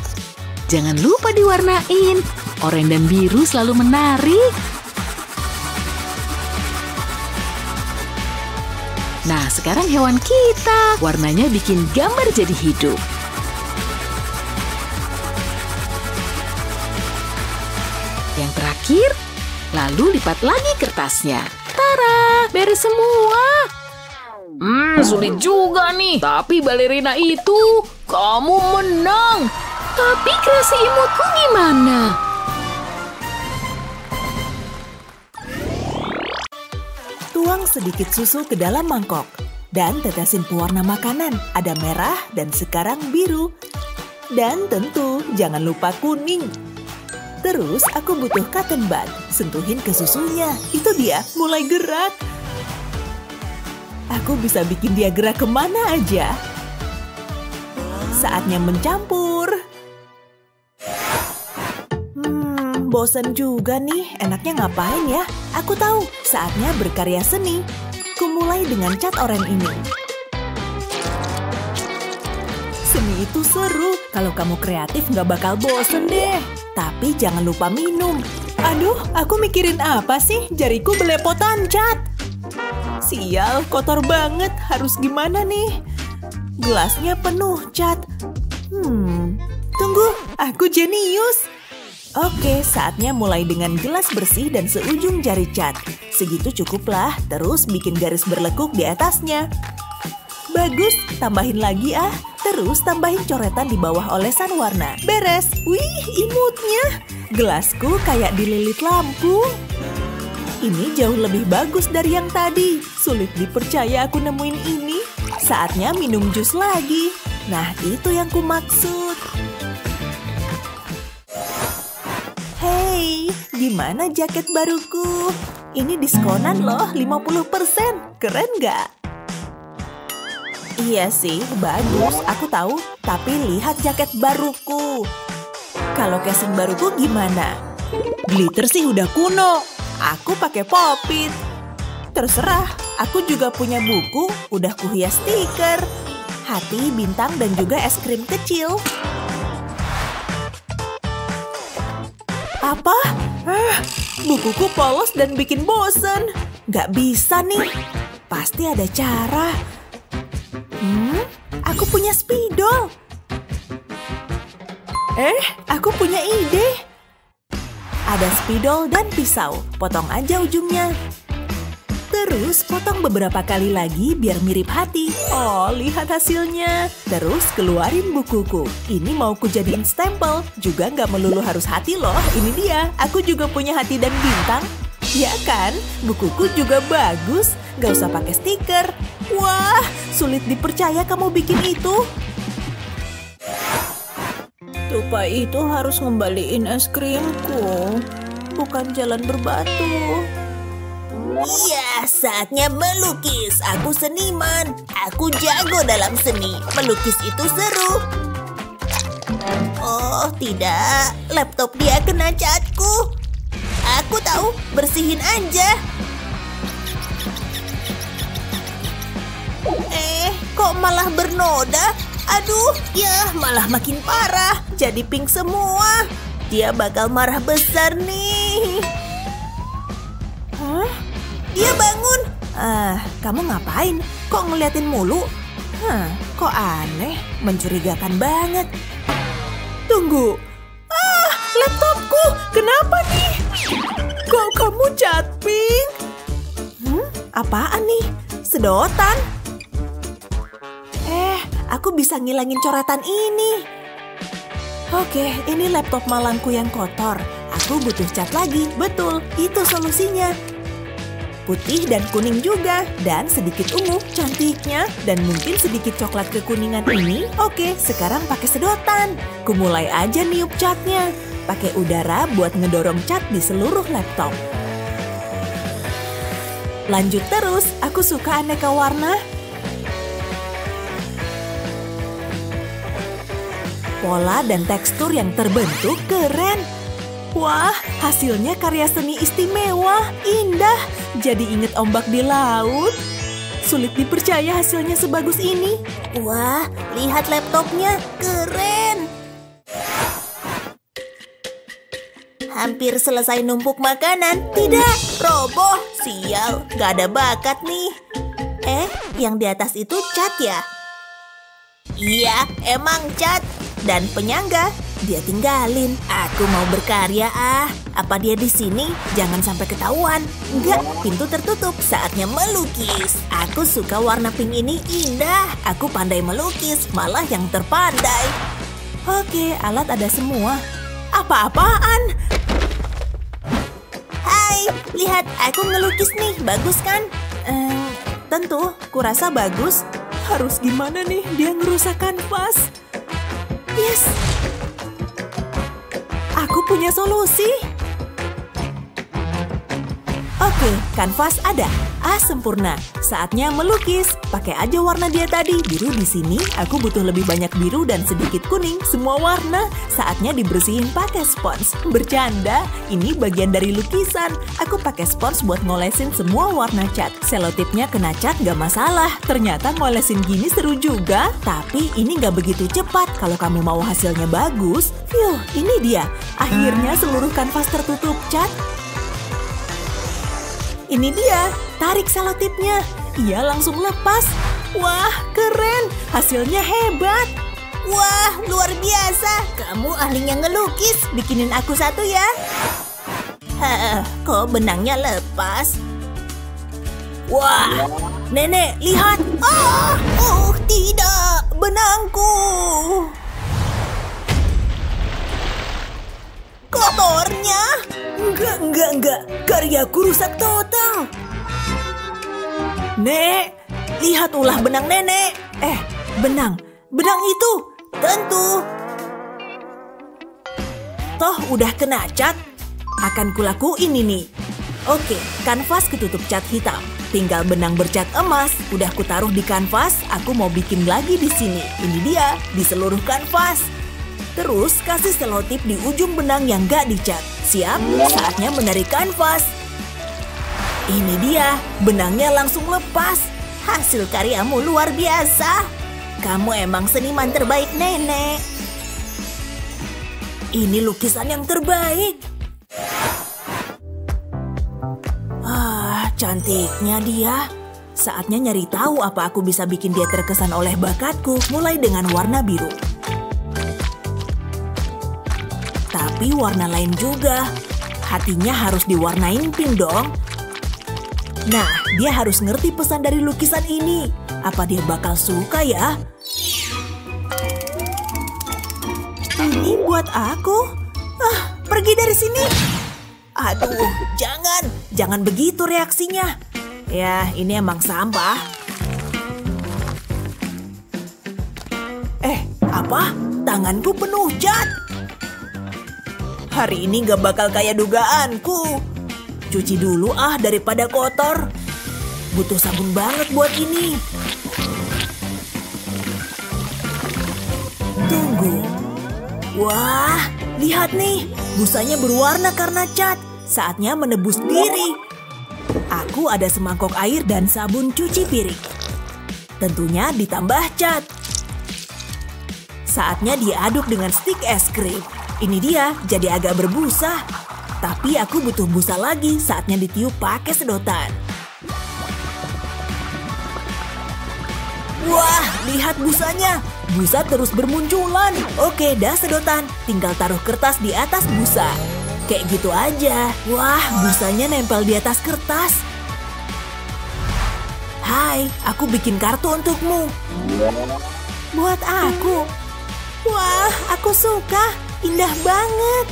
Jangan lupa diwarnain. Oranye dan biru selalu menarik. Nah, sekarang hewan kita. Warnanya bikin gambar jadi hidup. Yang terakhir, lalu lipat lagi kertasnya. Tara, beres semua. Sulit juga nih. Tapi balerina itu, kamu menang. Tapi kreasi imutku gimana? Tuang sedikit susu ke dalam mangkok. Dan tetesin pewarna makanan. Ada merah dan sekarang biru. Dan tentu jangan lupa kuning. Terus aku butuh cotton bud. Sentuhin ke susunya. Itu dia, mulai gerak. Aku bisa bikin dia gerak kemana aja. Saatnya mencampur. Bosan juga nih. Enaknya ngapain ya? Aku tahu, saatnya berkarya seni. Kumulai dengan cat oranye ini. Seni itu seru. Kalau kamu kreatif nggak bakal bosen deh. Tapi jangan lupa minum. Aduh, aku mikirin apa sih? Jariku belepotan cat. Sial, kotor banget. Harus gimana nih? Gelasnya penuh cat. Tunggu, aku jenius. Oke, saatnya mulai dengan gelas bersih dan seujung jari cat. Segitu cukuplah, terus bikin garis berlekuk di atasnya. Bagus, tambahin lagi ah. Terus tambahin coretan di bawah olesan warna. Beres. Wih, imutnya. Gelasku kayak dililit lampu. Ini jauh lebih bagus dari yang tadi. Sulit dipercaya aku nemuin ini. Saatnya minum jus lagi. Nah, itu yang kumaksud. Hei, gimana jaket baruku? Ini diskonan loh, 50%. Keren nggak? Iya sih, bagus. Aku tahu, tapi lihat jaket baruku. Kalau casing baruku gimana? Glitter sih udah kuno. Aku pakai pop-it. Terserah, aku juga punya buku, udah kuhias stiker. Hati, bintang, dan juga es krim kecil. Apa? Bukuku polos dan bikin bosen. Gak bisa nih. Pasti ada cara. Aku punya spidol. Aku punya ide. Ada spidol dan pisau. Potong aja ujungnya. Terus potong beberapa kali lagi biar mirip hati. Oh, lihat hasilnya. Terus keluarin bukuku. Ini mau kujadiin stempel. Juga nggak melulu harus hati loh. Ini dia. Aku juga punya hati dan bintang. Ya kan? Bukuku juga bagus. Nggak usah pakai stiker. Wah, sulit dipercaya kamu bikin itu. Tupai itu harus ngembaliin es krimku. Bukan jalan berbatu. Iya, saatnya melukis. Aku seniman. Aku jago dalam seni. Melukis itu seru. Oh, tidak. Laptop dia kena catku. Aku tahu, bersihin aja. Kok malah bernoda? Aduh, ya malah makin parah. Jadi pink semua. Dia bakal marah besar nih. Hah? Dia bangun. Kamu ngapain? Kok ngeliatin mulu? Kok aneh? Mencurigakan banget. Tunggu. Laptopku. Kenapa nih? Kok kamu cat pink? Apaan nih? Sedotan? Aku bisa ngilangin coretan ini. Oke, ini laptop malangku yang kotor. Aku butuh cat lagi. Betul, itu solusinya. Putih dan kuning juga. Dan sedikit ungu, cantiknya. Dan mungkin sedikit coklat kekuningan ini. Oke, sekarang pakai sedotan. Kumulai aja niup catnya. Pakai udara buat ngedorong cat di seluruh laptop. Lanjut terus, aku suka aneka warna. Pola dan tekstur yang terbentuk keren. Wah, hasilnya karya seni istimewa, indah. Jadi inget ombak di laut. Sulit dipercaya hasilnya sebagus ini. Wah, lihat laptopnya, keren. Hampir selesai numpuk makanan. Tidak, roboh. Sial, gak ada bakat nih. Yang di atas itu cat ya? Iya, emang cat. Dan penyangga, dia tinggalin. Aku mau berkarya Apa dia di sini? Jangan sampai ketahuan. Enggak, pintu tertutup. Saatnya melukis. Aku suka warna pink ini indah. Aku pandai melukis, malah yang terpandai. Oke, alat ada semua. Apa-apaan? Hai, lihat aku ngelukis nih. Bagus kan? Tentu, kurasa bagus. Harus gimana nih dia ngerusak kanvas? Yes. Aku punya solusi. Oke, kanvas ada. Sempurna. Saatnya melukis. Pakai aja warna dia tadi. Biru di sini. Aku butuh lebih banyak biru dan sedikit kuning. Semua warna. Saatnya dibersihin pakai spons. Bercanda. Ini bagian dari lukisan. Aku pakai spons buat ngolesin semua warna cat. Selotipnya kena cat gak masalah. Ternyata ngolesin gini seru juga. Tapi ini gak begitu cepat. Kalau kamu mau hasilnya bagus. Ini dia. Akhirnya seluruh kanvas tertutup cat. Ini dia, tarik selotipnya. Ia langsung lepas. Wah, keren. Hasilnya hebat. Wah, luar biasa. Kamu ahlinya ngelukis. Bikinin aku satu ya. Kok benangnya lepas? Wah, nenek, lihat. Tidak, benangku. Kotornya. Enggak. Karyaku rusak total. Nek, lihat ulah benang nenek. Benang itu. Tentu. Toh udah kena cat. Akan kulakuin ini. Oke, kanvas ketutup cat hitam. Tinggal benang bercat emas. Udah kutaruh di kanvas, aku mau bikin lagi di sini. Ini dia, di seluruh kanvas. Terus kasih selotip di ujung benang yang gak dicat. Siap, saatnya menarik kanvas. Ini dia, benangnya langsung lepas. Hasil karyamu luar biasa. Kamu emang seniman terbaik, Nenek. Ini lukisan yang terbaik. Cantiknya dia. Saatnya nyari tahu apa aku bisa bikin dia terkesan oleh bakatku, mulai dengan warna biru. Tapi warna lain juga. Hatinya harus diwarnain pink dong. Nah, dia harus ngerti pesan dari lukisan ini. Apa dia bakal suka ya? Ini buat aku. Pergi dari sini. Aduh, jangan begitu reaksinya. Ya, ini emang sampah. Apa? Tanganku penuh cat. Hari ini gak bakal kayak dugaanku. Cuci dulu daripada kotor. Butuh sabun banget buat ini. Tunggu. Wah, lihat nih. Busanya berwarna karena cat. Saatnya menebus diri. Aku ada semangkok air dan sabun cuci piring. Tentunya ditambah cat. Saatnya diaduk dengan stik es krim. Ini dia, jadi agak berbusa. Tapi aku butuh busa lagi. Saatnya ditiup pakai sedotan. Wah, lihat busanya. Busa terus bermunculan. Oke, dah sedotan. Tinggal taruh kertas di atas busa. Kayak gitu aja. Wah, busanya nempel di atas kertas. Hai, aku bikin kartu untukmu. Buat aku. Wah, aku suka. Indah banget.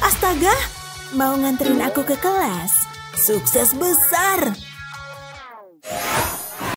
Astaga, mau nganterin aku ke kelas? Sukses besar.